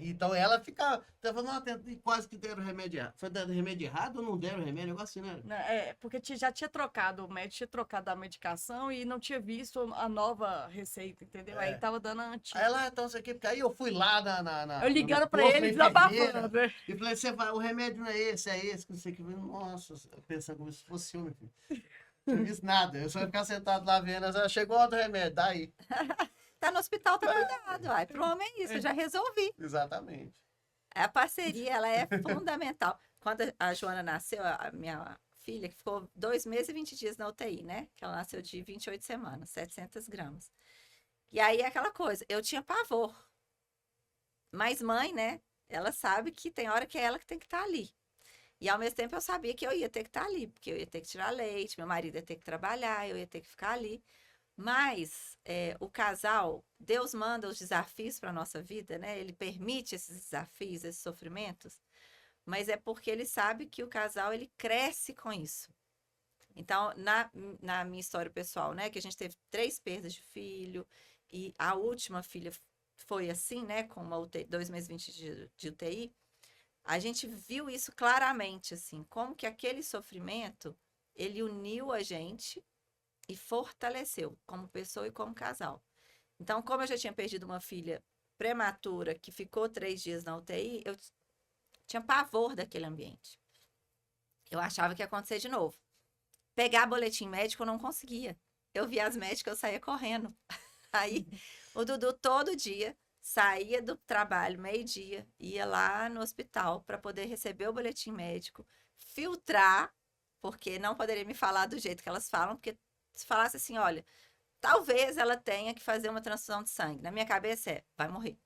então ela ficava. Tava e quase que deram remédio errado. Foi dando remédio errado ou não deram remédio? Negócio assim, né? Porque já tinha trocado, o médico tinha trocado a medicação e não tinha visto a nova receita, entendeu? É. Aí tava dando a antiga. Aí ela, então, isso aqui, porque aí eu fui lá Eu ligando no pra posto, ele, na enfermeira, desabafando. né? e falei, você vai, o remédio não é esse, que não sei o que. Nossa, pensando como se fosse eu, meu filho. Não fiz nada, eu só ia ficar sentado lá vendo, ela chegou outro remédio, daí. Tá no hospital, tá cuidado. Ai, pro homem é isso, eu já resolvi. Exatamente. A parceria, ela é fundamental. Quando a Joana nasceu, a minha filha, que ficou 2 meses e 20 dias na UTI, né? Que ela nasceu de 28 semanas, 700 gramas. E aí é aquela coisa, eu tinha pavor. Mas mãe, né? Ela sabe que tem hora que é ela que tem que estar ali. E ao mesmo tempo eu sabia que eu ia ter que estar ali, porque eu ia ter que tirar leite, meu marido ia ter que trabalhar, eu ia ter que ficar ali. Mas o casal, Deus manda os desafios para a nossa vida, né? Ele permite esses desafios, esses sofrimentos, mas é porque ele sabe que o casal, ele cresce com isso. Então, na minha história pessoal, né? Que a gente teve 3 perdas de filho, e a última filha foi assim, né? Com uma UTI, 2 meses e 20 de UTI. A gente viu isso claramente, assim, como que aquele sofrimento, ele uniu a gente e fortaleceu como pessoa e como casal. Então, como eu já tinha perdido uma filha prematura que ficou 3 dias na UTI, eu tinha pavor daquele ambiente. Eu achava que ia acontecer de novo. Pegar boletim médico eu não conseguia. Eu via as médicas, eu saía correndo. Aí, o Dudu todo dia saía do trabalho, meio-dia, ia lá no hospital para poder receber o boletim médico, filtrar, porque não poderia me falar do jeito que elas falam, porque se falasse assim, olha, talvez ela tenha que fazer uma transfusão de sangue. Na minha cabeça vai morrer.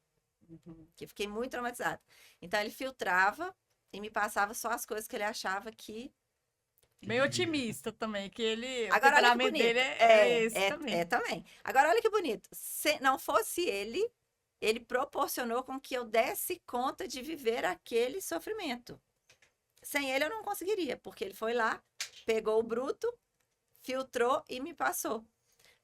Porque fiquei muito traumatizada. Então ele filtrava e me passava só as coisas que ele achava que... Bem otimista também, que ele. O Agora, olha que temperamento bonito. dele é esse também. Também. Agora, olha que bonito. Se não fosse ele proporcionou com que eu desse conta de viver aquele sofrimento. Sem ele, eu não conseguiria, porque ele foi lá, pegou o bruto, filtrou e me passou.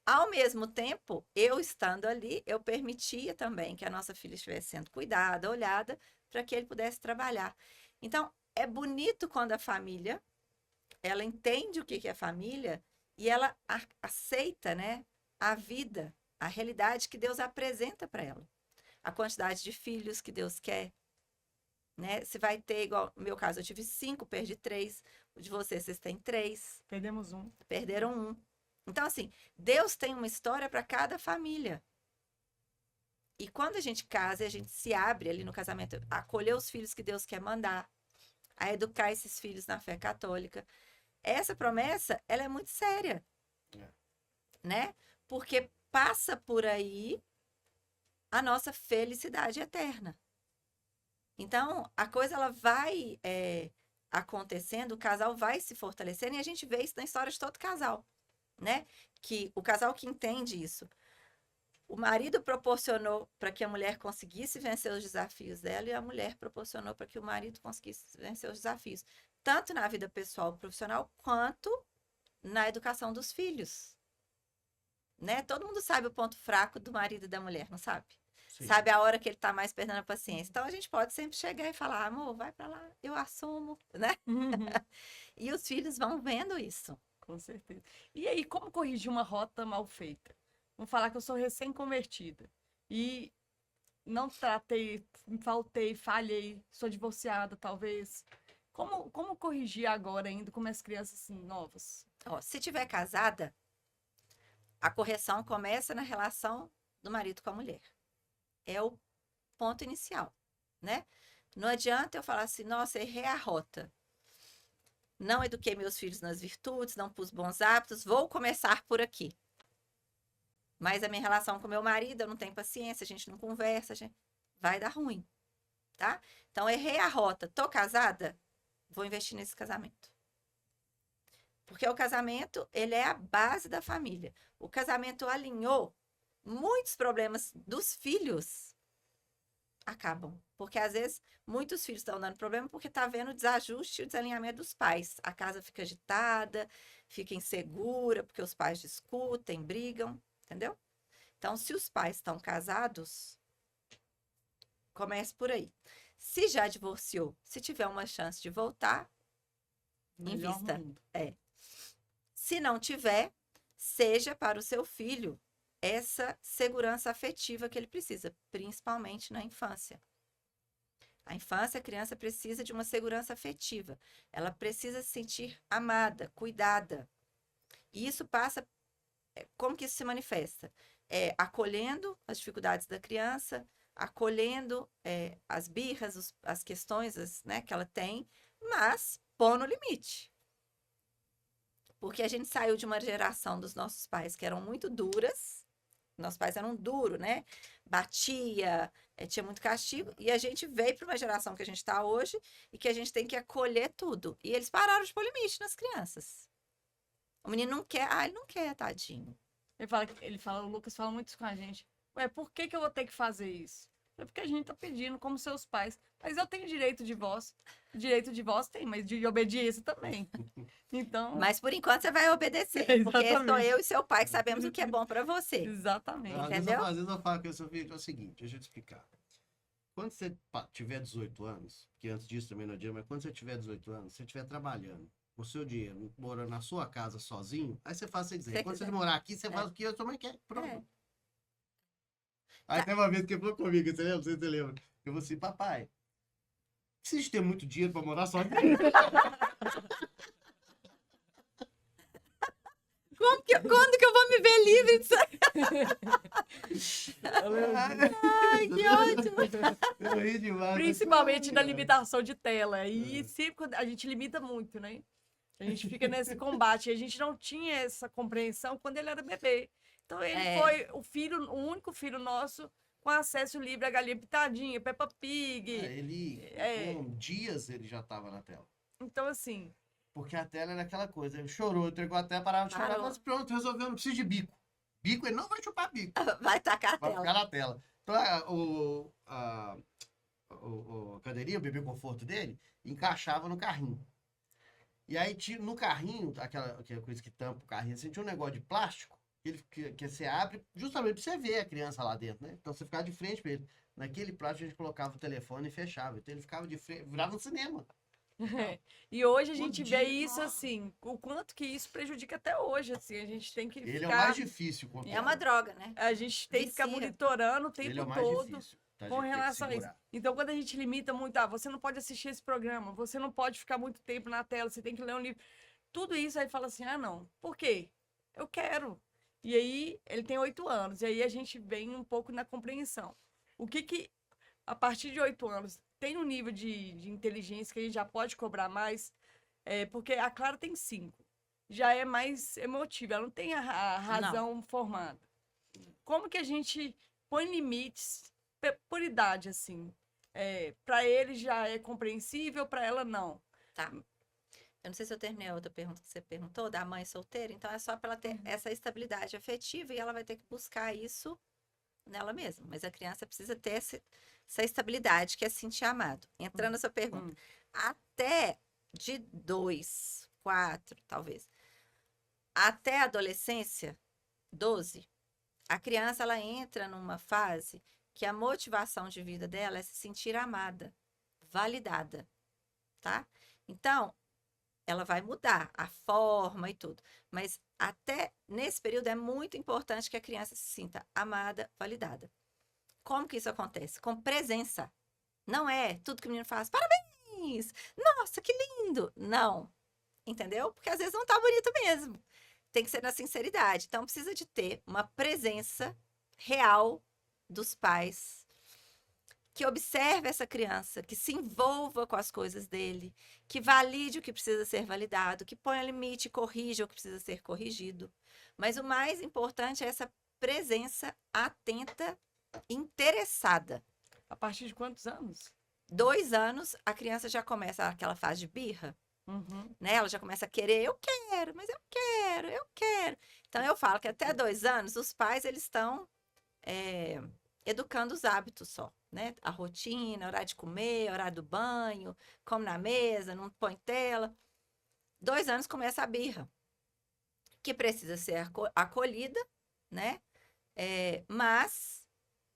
Ao mesmo tempo, eu estando ali, eu permitia também que a nossa filha estivesse sendo cuidada, olhada, para que ele pudesse trabalhar. Então, é bonito quando a família, ela entende o que é família e ela aceita, né, a vida, a realidade que Deus apresenta para ela. A quantidade de filhos que Deus quer, né? Se vai ter, igual no meu caso, eu tive 5, perdi 3. O de vocês têm 3. Perdemos um. Perderam 1. Então, assim, Deus tem uma história para cada família. E quando a gente casa e a gente se abre ali no casamento, a acolher os filhos que Deus quer mandar, a educar esses filhos na fé católica, essa promessa, ela é muito séria, né? Porque passa por aí a nossa felicidade eterna. Então, a coisa ela vai acontecendo, o casal vai se fortalecendo e a gente vê isso na história de todo casal, né? Que o casal que entende isso, o marido proporcionou para que a mulher conseguisse vencer os desafios dela e a mulher proporcionou para que o marido conseguisse vencer os desafios, tanto na vida pessoal e profissional, quanto na educação dos filhos, né? Todo mundo sabe o ponto fraco do marido e da mulher, não sabe? Sim. Sabe a hora que ele tá mais perdendo a paciência. Então a gente pode sempre chegar e falar, amor, vai para lá, eu assumo, né? E os filhos vão vendo isso. Com certeza. E aí, como corrigir uma rota mal feita? Vamos falar que eu sou recém-convertida e não tratei, faltei, falhei, sou divorciada, talvez. Como corrigir agora ainda com as crianças assim, novas? Ó, se tiver casada, a correção começa na relação do marido com a mulher. É o ponto inicial, né? Não adianta eu falar assim, nossa, errei a rota. Não eduquei meus filhos nas virtudes, não pus bons hábitos, vou começar por aqui. Mas a minha relação com meu marido, eu não tenho paciência, a gente não conversa, vai dar ruim, tá? Então, errei a rota, tô casada, vou investir nesse casamento. Porque o casamento, ele é a base da família. O casamento alinhou, muitos problemas dos filhos acabam. Porque, às vezes, muitos filhos estão dando problema porque tá vendo o desajuste e o desalinhamento dos pais. A casa fica agitada, fica insegura, porque os pais discutem, brigam, entendeu? Então, se os pais estão casados, comece por aí. Se já divorciou, se tiver uma chance de voltar, Melhor invista. mundo. Se não tiver, seja para o seu filho essa segurança afetiva que ele precisa, principalmente na infância. A infância, a criança precisa de uma segurança afetiva. Ela precisa se sentir amada, cuidada. E isso passa... Como que isso se manifesta? Acolhendo as dificuldades da criança, acolhendo as birras, as questões né, que ela tem, mas pondo limite. Porque a gente saiu de uma geração dos nossos pais que eram muito duras. Nossos pais eram duros, né? Batia, tinha muito castigo. E a gente veio para uma geração que a gente está hoje e que a gente tem que acolher tudo. E eles pararam de pôr limite nas crianças. O menino não quer. Ah, ele não quer, tadinho. O Lucas fala muito isso com a gente. Ué, por que eu vou ter que fazer isso? É porque a gente tá pedindo, como seus pais. Mas eu tenho direito de voz. Direito de voz tem, mas de obediência também. Então. Mas por enquanto você vai obedecer. Porque sou eu e seu pai que sabemos o que é bom para você. Exatamente. Entendeu? Às vezes eu falo com o seu filho, é o seguinte, deixa eu te explicar. Quando você tiver 18 anos, que antes disso também não adianta, mas quando você tiver 18 anos, você estiver trabalhando, o seu dinheiro, morando na sua casa sozinho, aí você faz o que você quiser. Quando você morar aqui, você faz o que eu também quero. Pronto. Aí tem uma vez que ele falou comigo, você lembra? Você lembra? Eu falei assim, papai, preciso ter muito dinheiro pra morar sozinho. Quando que eu vou me ver livre disso? Ai, que ótimo! Eu ri demais. Principalmente na limitação de tela. E sempre a gente limita muito, né? A gente fica nesse combate. A gente não tinha essa compreensão quando ele era bebê. Então ele foi o único filho nosso com acesso livre à Galinha Pitadinha, Peppa Pig. Com dias ele já tava na tela. Então, assim... Porque a tela era aquela coisa, ele chorou, entregou a tela, parava de chorar, mas pronto, resolveu, não precisa de bico. Bico, ele não vai chupar bico. Vai tacar a Vai tela. ficar na tela. Então, a cadeirinha, o bebê conforto dele, encaixava no carrinho. E aí no carrinho, aquela coisa que tampa o carrinho, assim, tinha um negócio de plástico que você abre justamente pra você ver a criança lá dentro, né? Então você ficava de frente pra ele. Naquele plástico a gente colocava o telefone e fechava. Então ele ficava de frente, virava um cinema. E hoje a gente vê Podia, isso nossa. assim, o quanto que isso prejudica até hoje, assim, a gente tem que Ele é o ficar, mais difícil com É uma droga, né? a gente tem que ficar Vicia. monitorando o Ele é tempo o mais todo difícil. Tá, com gente? Tem que relação a isso. segurar. Então, quando a gente limita muito, você não pode assistir esse programa, você não pode ficar muito tempo na tela, você tem que ler um livro. Tudo isso aí fala assim, não, por quê? Eu quero. E aí, ele tem 8 anos, e aí a gente vem um pouco na compreensão. O que a partir de 8 anos, tem um nível de inteligência que a gente já pode cobrar mais? Porque a Clara tem 5. Já é mais emotiva, ela não tem a razão formada. Como que a gente põe limites por idade, assim? Para ele já é compreensível, para ela não. Tá. Eu não sei se eu terminei a outra pergunta que você perguntou, da mãe solteira. Então, é só para ela ter essa estabilidade afetiva e ela vai ter que buscar isso nela mesma. Mas a criança precisa ter essa estabilidade, que é sentir amado. Entrando nessa pergunta. Até de 2, 4, talvez. Até a adolescência, 12, a criança ela entra numa fase que a motivação de vida dela é se sentir amada, validada, tá? Então, ela vai mudar a forma e tudo. Mas até nesse período é muito importante que a criança se sinta amada, validada. Como que isso acontece? Com presença. Não é tudo que o menino faz, parabéns! Nossa, que lindo! Não. Entendeu? Porque às vezes não tá bonito mesmo. Tem que ser na sinceridade. Então precisa de ter uma presença real dos pais que observe essa criança, que se envolva com as coisas dele, que valide o que precisa ser validado, que ponha limite, corrija o que precisa ser corrigido. Mas o mais importante é essa presença atenta, interessada. A partir de quantos anos? 2 anos, a criança já começa aquela fase de birra, né? Ela já começa a querer, eu quero, mas eu quero, eu quero. Então, eu falo que até 2 anos, os pais, eles estão educando os hábitos só, né? A rotina, horário de comer, horário do banho, come na mesa, não põe tela. 2 anos começa a birra, que precisa ser acolhida, né? Mas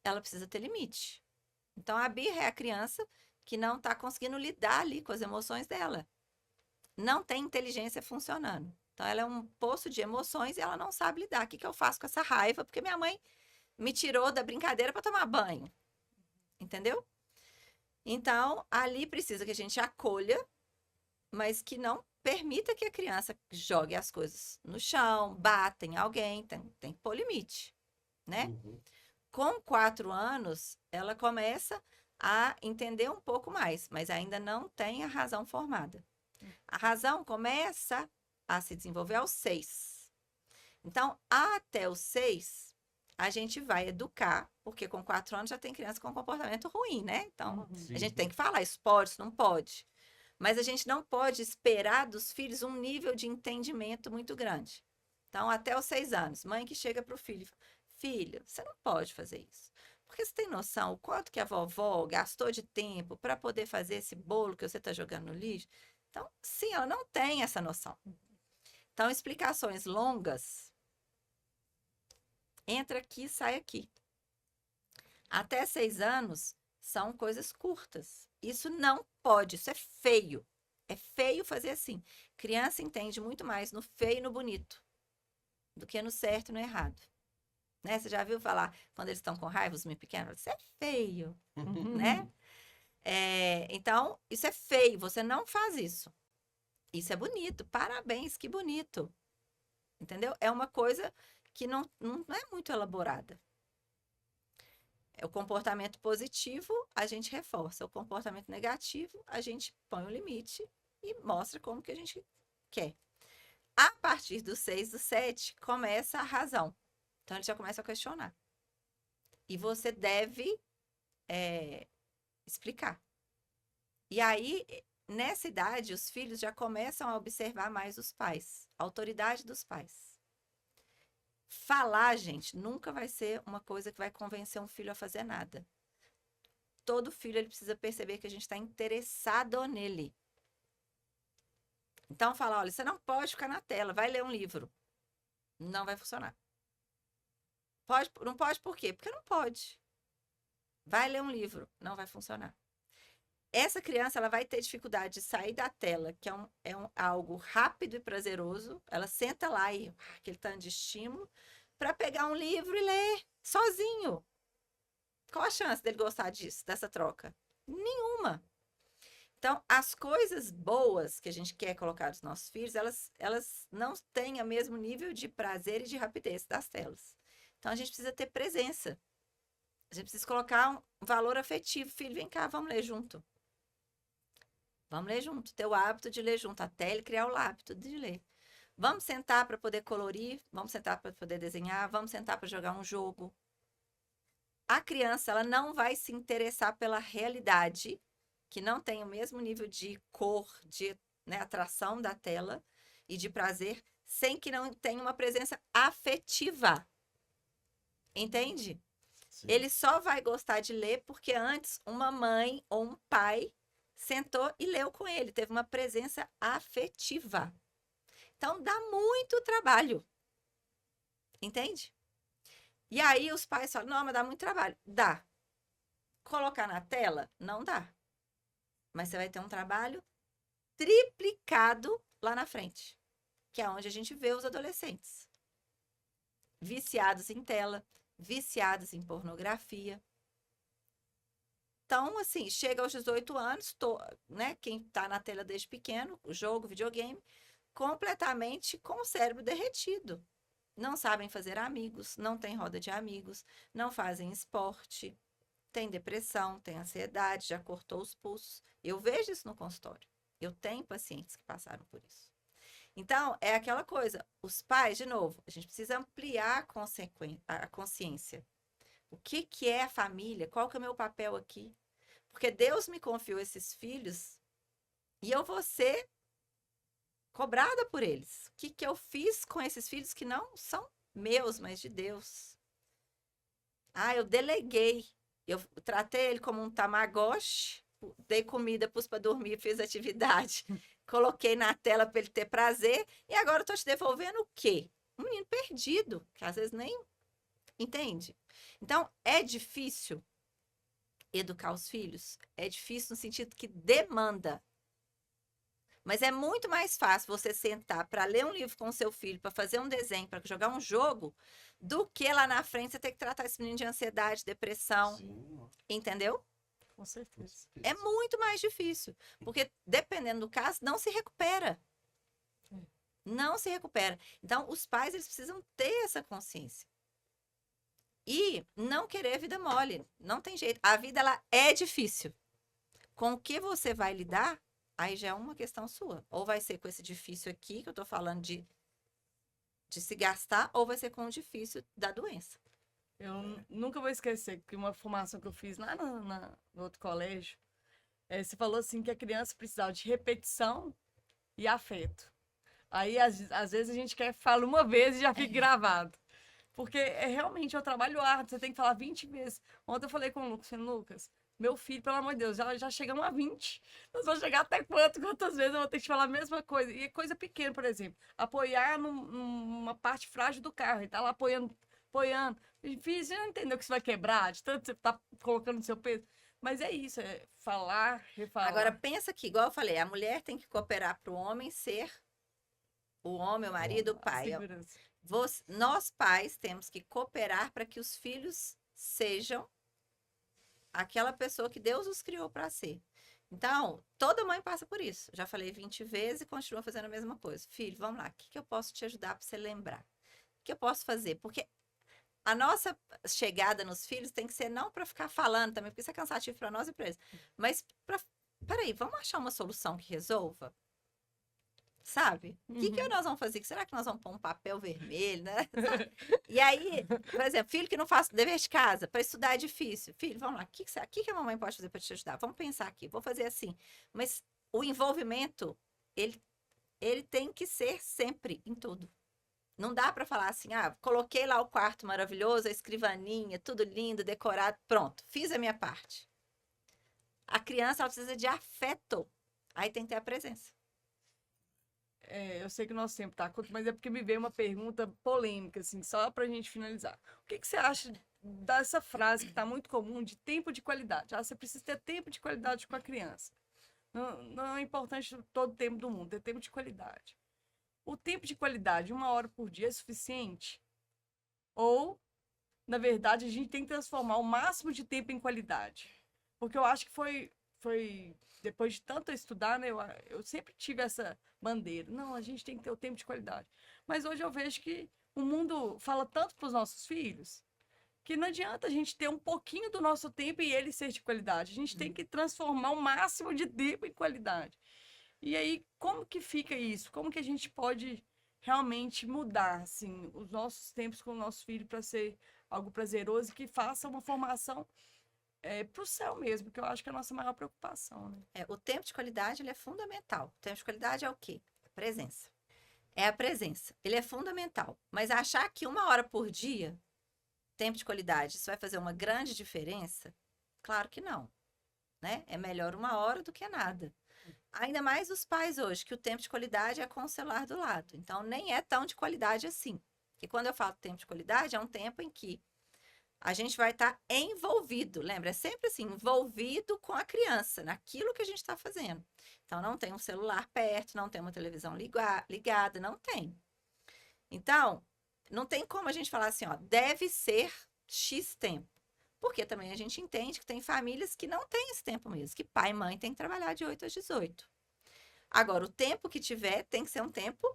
ela precisa ter limite. Então, a birra é a criança que não está conseguindo lidar ali com as emoções dela. Não tem inteligência funcionando. Então, ela é um poço de emoções e ela não sabe lidar. O que eu faço com essa raiva? Porque minha mãe me tirou da brincadeira para tomar banho. Entendeu? Então, ali precisa que a gente acolha, mas que não permita que a criança jogue as coisas no chão, bata em alguém, tem que pôr limite, né? Com 4 anos, ela começa a entender um pouco mais, mas ainda não tem a razão formada. A razão começa a se desenvolver aos 6. Então, até os 6, a gente vai educar, porque com 4 anos já tem criança com comportamento ruim, né? Então, a gente tem que falar, isso pode, isso não pode. Mas a gente não pode esperar dos filhos um nível de entendimento muito grande. Então, até os 6 anos, mãe que chega para o filho e fala, filho, você não pode fazer isso. Porque você tem noção o quanto que a vovó gastou de tempo para poder fazer esse bolo que você está jogando no lixo? Então, sim, ela não tem essa noção. Então, explicações longas, entra aqui, sai aqui. Até 6 anos, são coisas curtas. Isso não pode, isso é feio. É feio fazer assim. Criança entende muito mais no feio e no bonito do que no certo e no errado. Né? Você já viu falar, quando eles estão com raiva, os meus pequenos, isso é feio, né? Então, isso é feio, você não faz isso. Isso é bonito, parabéns, que bonito. Entendeu? É uma coisa que não é muito elaborada. O comportamento positivo, a gente reforça. O comportamento negativo, a gente põe o limite e mostra como que a gente quer. A partir do 6, do 7, começa a razão. Então, ele já começa a questionar. E você deve explicar. E aí, nessa idade, os filhos já começam a observar mais os pais. A autoridade dos pais. Falar, gente, nunca vai ser uma coisa que vai convencer um filho a fazer nada. Todo filho ele precisa perceber que a gente está interessado nele. Então, fala, olha, você não pode ficar na tela, vai ler um livro. Não vai funcionar. Não pode por quê? Porque não pode. Vai ler um livro, não vai funcionar. Essa criança, ela vai ter dificuldade de sair da tela, que é algo rápido e prazeroso. Ela senta lá e aquele tanto de estímulo, para pegar um livro e ler sozinho. Qual a chance dele gostar disso, dessa troca? Nenhuma. Então, as coisas boas que a gente quer colocar nos nossos filhos, elas não têm o mesmo nível de prazer e de rapidez das telas. Então, a gente precisa ter presença. A gente precisa colocar um valor afetivo. Filho, vem cá, vamos ler junto. Vamos ler junto. Ter o hábito de ler junto, até ele criar o hábito de ler. Vamos sentar para poder colorir, vamos sentar para poder desenhar, vamos sentar para jogar um jogo. A criança, ela não vai se interessar pela realidade, que não tem o mesmo nível de cor, de atração da tela e de prazer, sem que não tenha uma presença afetiva. Entende? Sim. Ele só vai gostar de ler porque antes uma mãe ou um pai sentou e leu com ele, teve uma presença afetiva. Então, dá muito trabalho. Entende? E aí os pais falam, não, mas dá muito trabalho. Dá. Colocar na tela? Não dá. Mas você vai ter um trabalho triplicado lá na frente, que é onde a gente vê os adolescentes. Viciados em tela, viciados em pornografia. Então, assim, chega aos 18 anos, quem tá na tela desde pequeno, o jogo, videogame, completamente com o cérebro derretido. Não sabem fazer amigos, não tem roda de amigos, não fazem esporte, tem depressão, tem ansiedade, já cortou os pulsos. Eu vejo isso no consultório. Eu tenho pacientes que passaram por isso. Então, é aquela coisa, os pais, de novo, a gente precisa ampliar a consciência. O que é a família? Qual que é o meu papel aqui? Porque Deus me confiou esses filhos e eu vou ser cobrada por eles. O que eu fiz com esses filhos que não são meus, mas de Deus? Eu deleguei. Eu tratei ele como um tamagotchi, dei comida, pus para dormir, fiz atividade, coloquei na tela para ele ter prazer, e agora eu estou te devolvendo o quê? Um menino perdido, que às vezes nem entende. Então, é difícil educar os filhos? É difícil no sentido que demanda. Mas é muito mais fácil você sentar para ler um livro com o seu filho, para fazer um desenho, para jogar um jogo, do que lá na frente você ter que tratar esse menino de ansiedade, depressão. Sim. Entendeu? Com certeza. É muito mais difícil. Porque, dependendo do caso, não se recupera. Não se recupera. Então, os pais, eles precisam ter essa consciência. E não querer vida mole. Não tem jeito. A vida, ela é difícil. Com o que você vai lidar, aí já é uma questão sua. Ou vai ser com esse difícil aqui, que eu tô falando de se gastar, ou vai ser com o difícil da doença. Eu nunca vou esquecer que uma formação que eu fiz lá no outro colégio, você falou assim que a criança precisava de repetição e afeto. Aí, às vezes, a gente quer falar uma vez e já fica gravado. Porque realmente é um trabalho árduo, você tem que falar 20 vezes. Ontem eu falei com o Lucas, meu filho, pelo amor de Deus, já chegamos a 20. Nós vamos chegar até quantas vezes eu vou ter que te falar a mesma coisa? E é coisa pequena, por exemplo, apoiar numa parte frágil do carro, ele tá lá apoiando. Filho, você não entendeu que isso vai quebrar, de tanto você tá colocando no seu peso? Mas é isso, é falar, refalar. Agora, pensa que, igual eu falei, a mulher tem que cooperar para o homem ser o homem, o marido, o pai. Segurança. Nós pais temos que cooperar para que os filhos sejam aquela pessoa que Deus os criou para ser. Então, toda mãe passa por isso. Já falei 20 vezes e continua fazendo a mesma coisa. Filho, vamos lá, o que eu posso te ajudar para você lembrar? O que eu posso fazer? Porque a nossa chegada nos filhos tem que ser não para ficar falando também, porque isso é cansativo para nós e para eles, mas peraí, vamos achar uma solução que resolva? Sabe? O que nós vamos fazer? Será que nós vamos pôr um papel vermelho, né? E aí, por exemplo, filho que não faz dever de casa, para estudar é difícil. Filho, vamos lá, o que a mamãe pode fazer para te ajudar? Vamos pensar aqui, vou fazer assim. Mas o envolvimento, ele tem que ser sempre em tudo. Não dá para falar assim, coloquei lá o quarto maravilhoso, a escrivaninha, tudo lindo, decorado, pronto, fiz a minha parte. A criança, ela precisa de afeto. Aí tem que ter a presença. eu sei que o nosso tempo tá curto, mas é porque me veio uma pergunta polêmica, assim, só pra gente finalizar. O que você acha dessa frase que tá muito comum de tempo de qualidade? Ah, você precisa ter tempo de qualidade com a criança. Não é importante todo o tempo do mundo, ter tempo de qualidade. O tempo de qualidade, 1 hora por dia, é suficiente? Ou, na verdade, a gente tem que transformar o máximo de tempo em qualidade? Porque eu acho que foi depois de tanto estudar, né, eu sempre tive essa bandeira. Não, a gente tem que ter o tempo de qualidade. Mas hoje eu vejo que o mundo fala tanto para os nossos filhos que não adianta a gente ter um pouquinho do nosso tempo e ele ser de qualidade. A gente tem que transformar o máximo de tempo em qualidade. E aí, como que fica isso? Como que a gente pode realmente mudar, assim, os nossos tempos com o nosso filho para ser algo prazeroso e que faça uma formação para o céu mesmo, que eu acho que é a nossa maior preocupação, né? O tempo de qualidade, ele é fundamental. O tempo de qualidade é o quê? A presença. É a presença. Ele é fundamental. Mas achar que 1 hora por dia, tempo de qualidade, isso vai fazer uma grande diferença? Claro que não, né? É melhor 1 hora do que nada. Ainda mais os pais hoje, que o tempo de qualidade é com o celular do lado. Então, nem é tão de qualidade assim. E quando eu falo tempo de qualidade, é um tempo em que a gente vai estar envolvido. Lembra? É sempre assim, envolvido com a criança, naquilo que a gente está fazendo. Então, não tem um celular perto, não tem uma televisão ligada, não tem. Então, não tem como a gente falar assim, ó, deve ser X tempo. Porque também a gente entende que tem famílias que não têm esse tempo mesmo, que pai e mãe têm que trabalhar de 8 às 18. Agora, o tempo que tiver tem que ser um tempo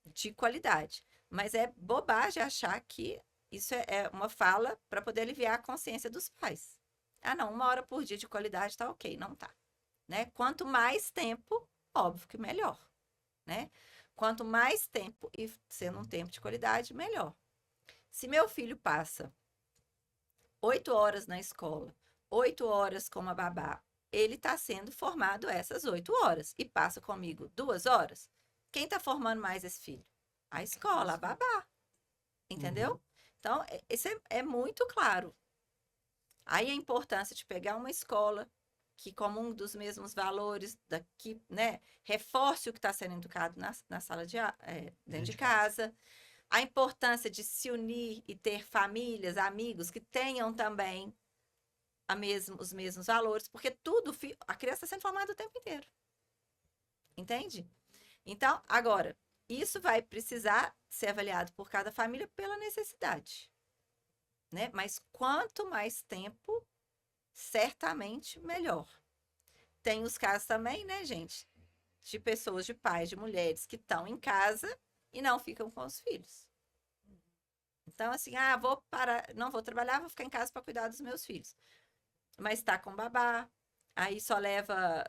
de qualidade. Mas é bobagem achar que isso é uma fala para poder aliviar a consciência dos pais. Ah, não, 1 hora por dia de qualidade tá ok, não tá. Né? Quanto mais tempo, óbvio que melhor. Né? Quanto mais tempo, e sendo um tempo de qualidade, melhor. Se meu filho passa 8 horas na escola, 8 horas com uma babá, ele está sendo formado essas 8 horas e passa comigo 2 horas. Quem está formando mais esse filho? A escola, a babá. Entendeu? Então, isso é muito claro. Aí a importância de pegar uma escola que comum dos mesmos valores, daqui, né, reforce o que está sendo educado na sala dentro de casa. A importância de se unir e ter famílias, amigos que tenham também os mesmos valores, porque a criança está sendo formada o tempo inteiro. Entende? Então, agora, isso vai precisar ser avaliado por cada família pela necessidade. Né? Mas quanto mais tempo, certamente melhor. Tem os casos também, né, gente? De pessoas, de pais, de mulheres que estão em casa e não ficam com os filhos. Então, assim, vou parar, não vou trabalhar, vou ficar em casa para cuidar dos meus filhos. Mas está com babá, aí só leva,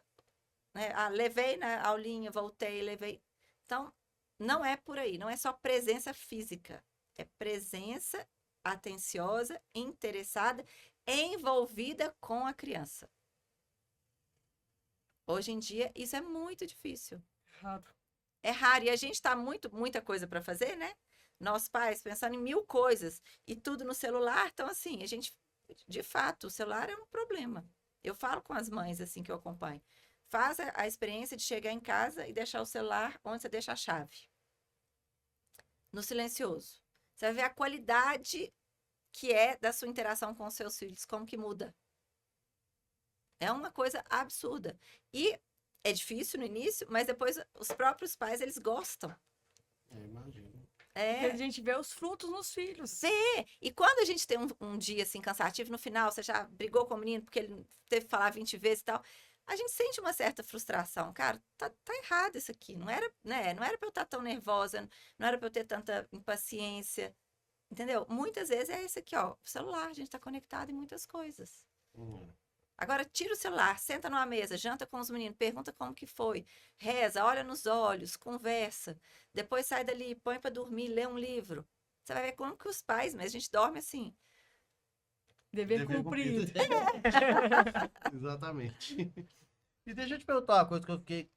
né? Levei na aulinha, voltei, levei. Então, não é por aí, não é só presença física, é presença atenciosa, interessada, envolvida com a criança. Hoje em dia, isso é muito difícil. Raro. É raro. E a gente tá muita coisa para fazer, né? Nós pais pensando em 1000 coisas e tudo no celular. Então, assim, de fato, o celular é um problema. Eu falo com as mães, assim, que eu acompanho. Faz a experiência de chegar em casa e deixar o celular onde você deixa a chave. No silencioso. Você vai ver a qualidade que é da sua interação com os seus filhos, como que muda. É uma coisa absurda. E é difícil no início, mas depois os próprios pais, eles gostam. Imagino. Porque a gente vê os frutos nos filhos. E quando a gente tem um dia assim cansativo, no final você já brigou com o menino porque ele teve que falar 20 vezes e tal, a gente sente uma certa frustração. Cara, tá errado isso aqui. Não era, né? Não era pra eu estar tão nervosa, não era pra eu ter tanta impaciência. Entendeu? Muitas vezes é esse aqui, ó. O celular, a gente tá conectado em muitas coisas. Agora, tira o celular, senta numa mesa, janta com os meninos, pergunta como que foi, reza, olha nos olhos, conversa. Depois sai dali, põe para dormir, lê um livro. Você vai ver como que os pais, mas a gente dorme assim. Dever cumprido. Exatamente. E deixa eu te perguntar uma coisa que eu fiquei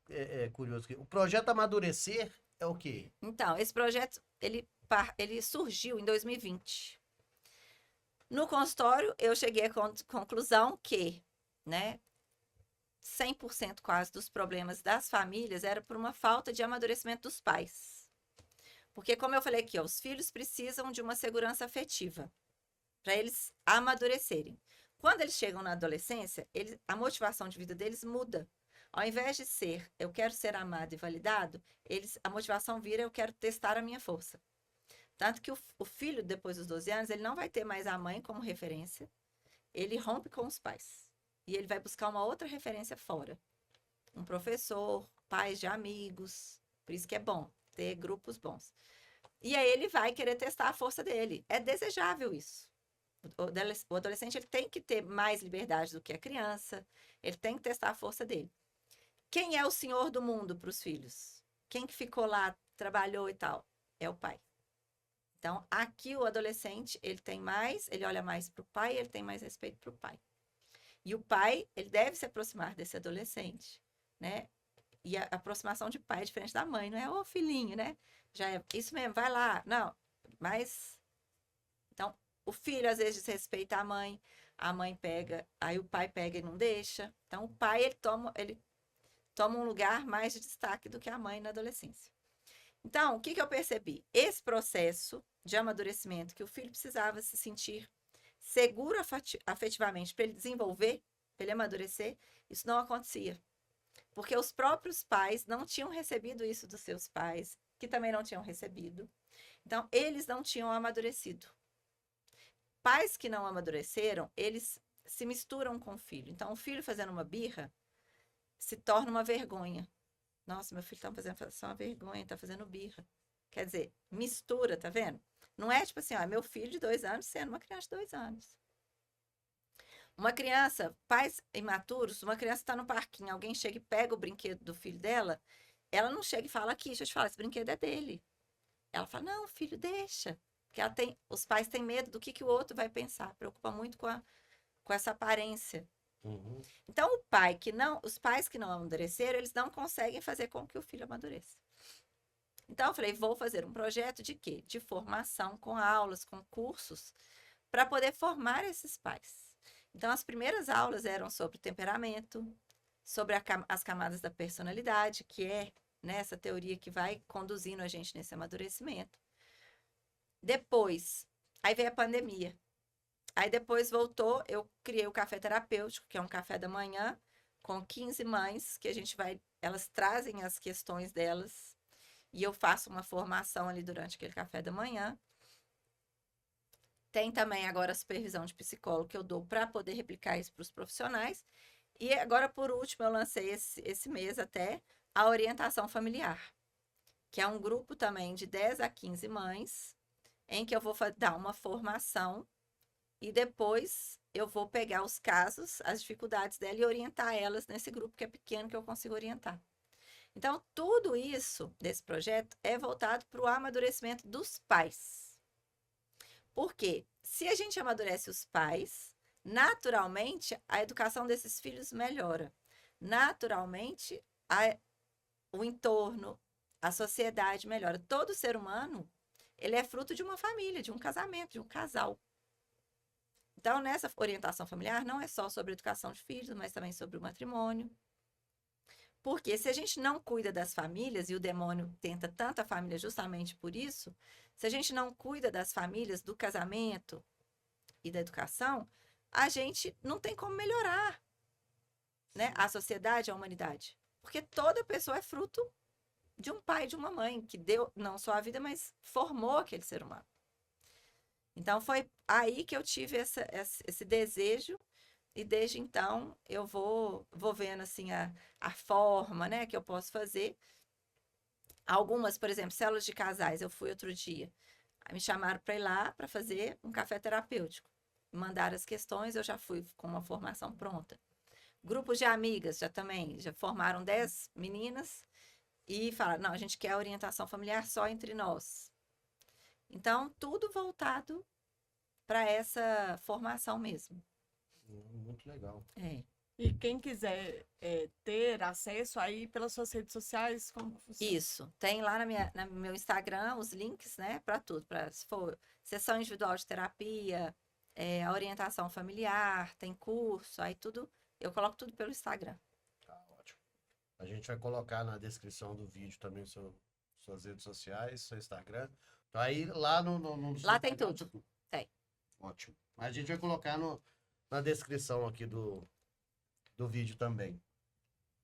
curioso aqui. O projeto Amadurecer é o quê? Então, esse projeto, ele surgiu em 2020. No consultório, eu cheguei à conclusão que, né, 100% quase dos problemas das famílias era por uma falta de amadurecimento dos pais. Porque, como eu falei aqui, ó, os filhos precisam de uma segurança afetiva para eles amadurecerem. Quando eles chegam na adolescência, a motivação de vida deles muda. Ao invés de ser, eu quero ser amado e validado, a motivação vira, eu quero testar a minha força. Tanto que o filho, depois dos 12 anos, ele não vai ter mais a mãe como referência, ele rompe com os pais. E ele vai buscar uma outra referência fora. Um professor, pais de amigos. Por isso que é bom ter grupos bons. E aí ele vai querer testar a força dele. É desejável isso. O adolescente ele tem que ter mais liberdade do que a criança. Ele tem que testar a força dele. Quem é o senhor do mundo para os filhos? Quem que ficou lá, trabalhou e tal? É o pai. Então, aqui o adolescente, ele olha mais para o pai, ele tem mais respeito para o pai. E o pai, ele deve se aproximar desse adolescente, né? E a aproximação de pai é diferente da mãe, não é ô filhinho, né? Já é isso mesmo, vai lá. Não, mas... Então, o filho às vezes desrespeita a mãe pega, aí o pai pega e não deixa. Então, o pai, ele toma um lugar mais de destaque do que a mãe na adolescência. Então, o que eu percebi? Esse processo de amadurecimento que o filho precisava se sentir seguro afetivamente para ele desenvolver, para ele amadurecer, isso não acontecia. Porque os próprios pais não tinham recebido isso dos seus pais, que também não tinham recebido. Então, eles não tinham amadurecido. Pais que não amadureceram, eles se misturam com o filho. Então, o filho fazendo uma birra se torna uma vergonha. Nossa, meu filho tá fazendo só uma vergonha, tá fazendo birra. Quer dizer, mistura, tá vendo? Não é tipo assim, ó, meu filho de 2 anos sendo uma criança de 2 anos. Uma criança, pais imaturos, uma criança está no parquinho, alguém chega e pega o brinquedo do filho dela, ela não chega e fala aqui, deixa eu te falar, esse brinquedo é dele. Ela fala, não, filho, deixa. Porque os pais têm medo do que o outro vai pensar, preocupa muito com essa aparência. Uhum. Então, os pais que não amadureceram, eles não conseguem fazer com que o filho amadureça. Então, eu falei, vou fazer um projeto de quê? De formação, com aulas, com cursos, para poder formar esses pais. Então, as primeiras aulas eram sobre o temperamento, sobre as camadas da personalidade, que é, né, essa teoria que vai conduzindo a gente nesse amadurecimento. Depois, aí veio a pandemia. Aí depois voltou, eu criei o café terapêutico, que é um café da manhã, com 15 mães, que elas trazem as questões delas, e eu faço uma formação ali durante aquele café da manhã. Tem também agora a supervisão de psicólogo que eu dou para poder replicar isso para os profissionais. E agora, por último, eu lancei esse mês até a orientação familiar, que é um grupo também de 10 a 15 mães, em que eu vou dar uma formação e depois eu vou pegar os casos, as dificuldades dela e orientar elas nesse grupo que é pequeno que eu consigo orientar. Então, tudo isso desse projeto é voltado para o amadurecimento dos pais. Por quê? Se a gente amadurece os pais, naturalmente a educação desses filhos melhora. Naturalmente, o entorno, a sociedade melhora. Todo ser humano, ele é fruto de uma família, de um casamento, de um casal. Então, nessa orientação familiar, não é só sobre a educação de filhos, mas também sobre o matrimônio. Porque se a gente não cuida das famílias, e o demônio tenta tanto a família justamente por isso, se a gente não cuida das famílias, do casamento e da educação, a gente não tem como melhorar, né, a sociedade, a humanidade. Porque toda pessoa é fruto de um pai e de uma mãe, que deu não só a vida, mas formou aquele ser humano. Então, foi aí que eu tive esse desejo, e desde então eu vou vendo assim a forma, né, que eu posso fazer. Algumas, por exemplo, células de casais, eu fui outro dia, me chamaram para ir lá para fazer um café terapêutico. Mandaram as questões, eu já fui com uma formação pronta. Grupos de amigas já formaram 10 meninas e falaram, não, a gente quer orientação familiar só entre nós. Então, tudo voltado para essa formação mesmo. Muito legal. É. E quem quiser ter acesso aí pelas suas redes sociais, como funciona? Isso. Tem lá no meu Instagram os links, né, para tudo. Se for sessão individual de terapia, a orientação familiar, tem curso, aí tudo, eu coloco tudo pelo Instagram. A gente vai colocar na descrição do vídeo também suas redes sociais, seu Instagram. Então, aí lá no Lá tem Instagram, tudo. Tem. Ótimo. A gente vai colocar na descrição aqui do vídeo também.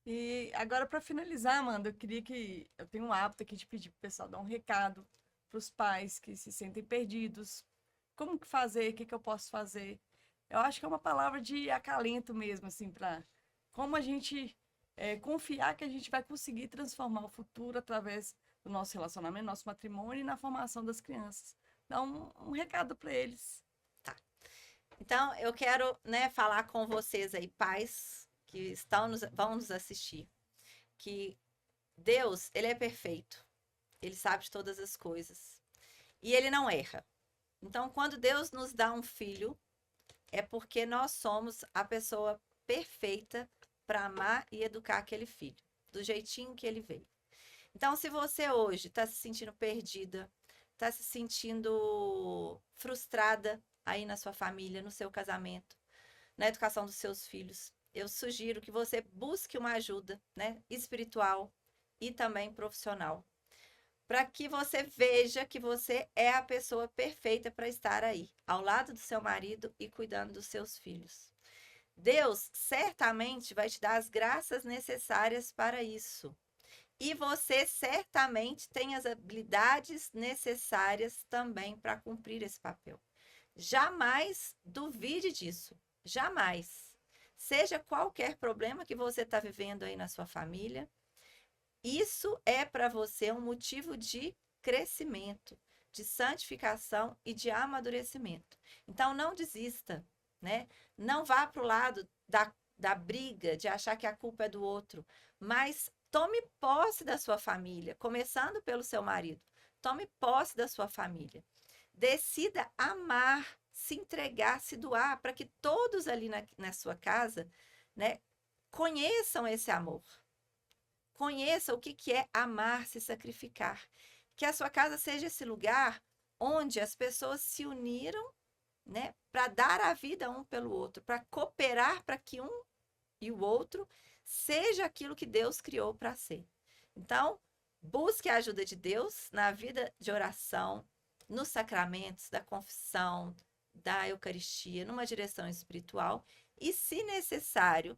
E agora, para finalizar, Amanda, eu tenho um hábito aqui de pedir pro pessoal dar um recado para os pais que se sentem perdidos. Como que fazer? O que que eu posso fazer? Eu acho que é uma palavra de acalento mesmo, assim, para como a gente confiar que a gente vai conseguir transformar o futuro através do nosso relacionamento, nosso matrimônio e na formação das crianças. Dá um recado para eles. Então, eu quero, né, falar com vocês aí, pais que vão nos assistir, que Deus, ele é perfeito. Ele sabe de todas as coisas. E ele não erra. Então, quando Deus nos dá um filho, é porque nós somos a pessoa perfeita para amar e educar aquele filho, do jeitinho que ele veio. Então, se você hoje está se sentindo perdida, está se sentindo frustrada aí na sua família, no seu casamento, na educação dos seus filhos, eu sugiro que você busque uma ajuda, né, espiritual e também profissional, para que você veja que você é a pessoa perfeita para estar aí, ao lado do seu marido e cuidando dos seus filhos. Deus certamente vai te dar as graças necessárias para isso. E você certamente tem as habilidades necessárias também para cumprir esse papel. Jamais duvide disso. Jamais. Seja qualquer problema que você está vivendo aí na sua família, isso é para você um motivo de crescimento, de santificação e de amadurecimento. Então, não desista, né? Não vá para o lado da briga, de achar que a culpa é do outro, mas tome posse da sua família, começando pelo seu marido. Tome posse da sua família. Decida amar, se entregar, se doar, para que todos ali na sua casa, né, conheçam esse amor. Conheça o que é amar, se sacrificar. Que a sua casa seja esse lugar onde as pessoas se uniram, né, para dar a vida um pelo outro, para cooperar para que um e o outro seja aquilo que Deus criou para ser. Então, busque a ajuda de Deus na vida de oração, nos sacramentos da confissão, da Eucaristia, numa direção espiritual e, se necessário,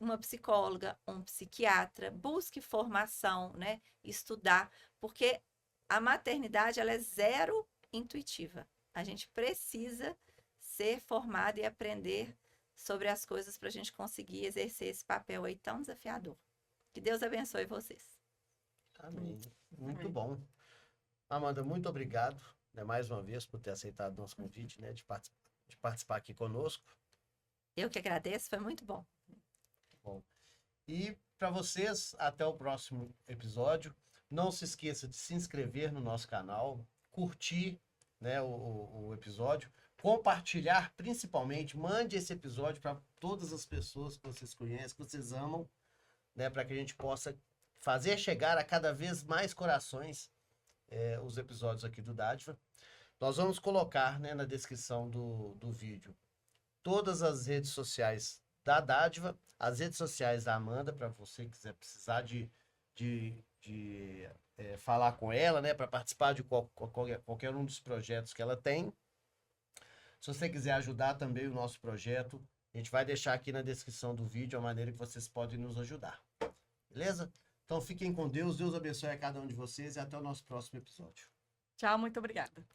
uma psicóloga, um psiquiatra, busque formação, né? Estudar, porque a maternidade ela é zero intuitiva. A gente precisa ser formado e aprender sobre as coisas para a gente conseguir exercer esse papel aí tão desafiador. Que Deus abençoe vocês. Amém. Muito bom. Amanda, muito obrigado, né, mais uma vez por ter aceitado o nosso convite, né, de participar aqui conosco. Eu que agradeço, foi muito bom. Bom. E para vocês, até o próximo episódio. Não se esqueça de se inscrever no nosso canal, curtir, né, o episódio, compartilhar principalmente, mande esse episódio para todas as pessoas que vocês conhecem, que vocês amam, né, para que a gente possa fazer chegar a cada vez mais corações os episódios aqui do Dádiva. Nós vamos colocar, né, na descrição do vídeo todas as redes sociais da Dádiva, as redes sociais da Amanda, para você que quiser precisar de falar com ela, né, para participar de qualquer um dos projetos que ela tem. Se você quiser ajudar também o nosso projeto, a gente vai deixar aqui na descrição do vídeo a maneira que vocês podem nos ajudar. Beleza? Então fiquem com Deus, Deus abençoe a cada um de vocês e até o nosso próximo episódio. Tchau, muito obrigada.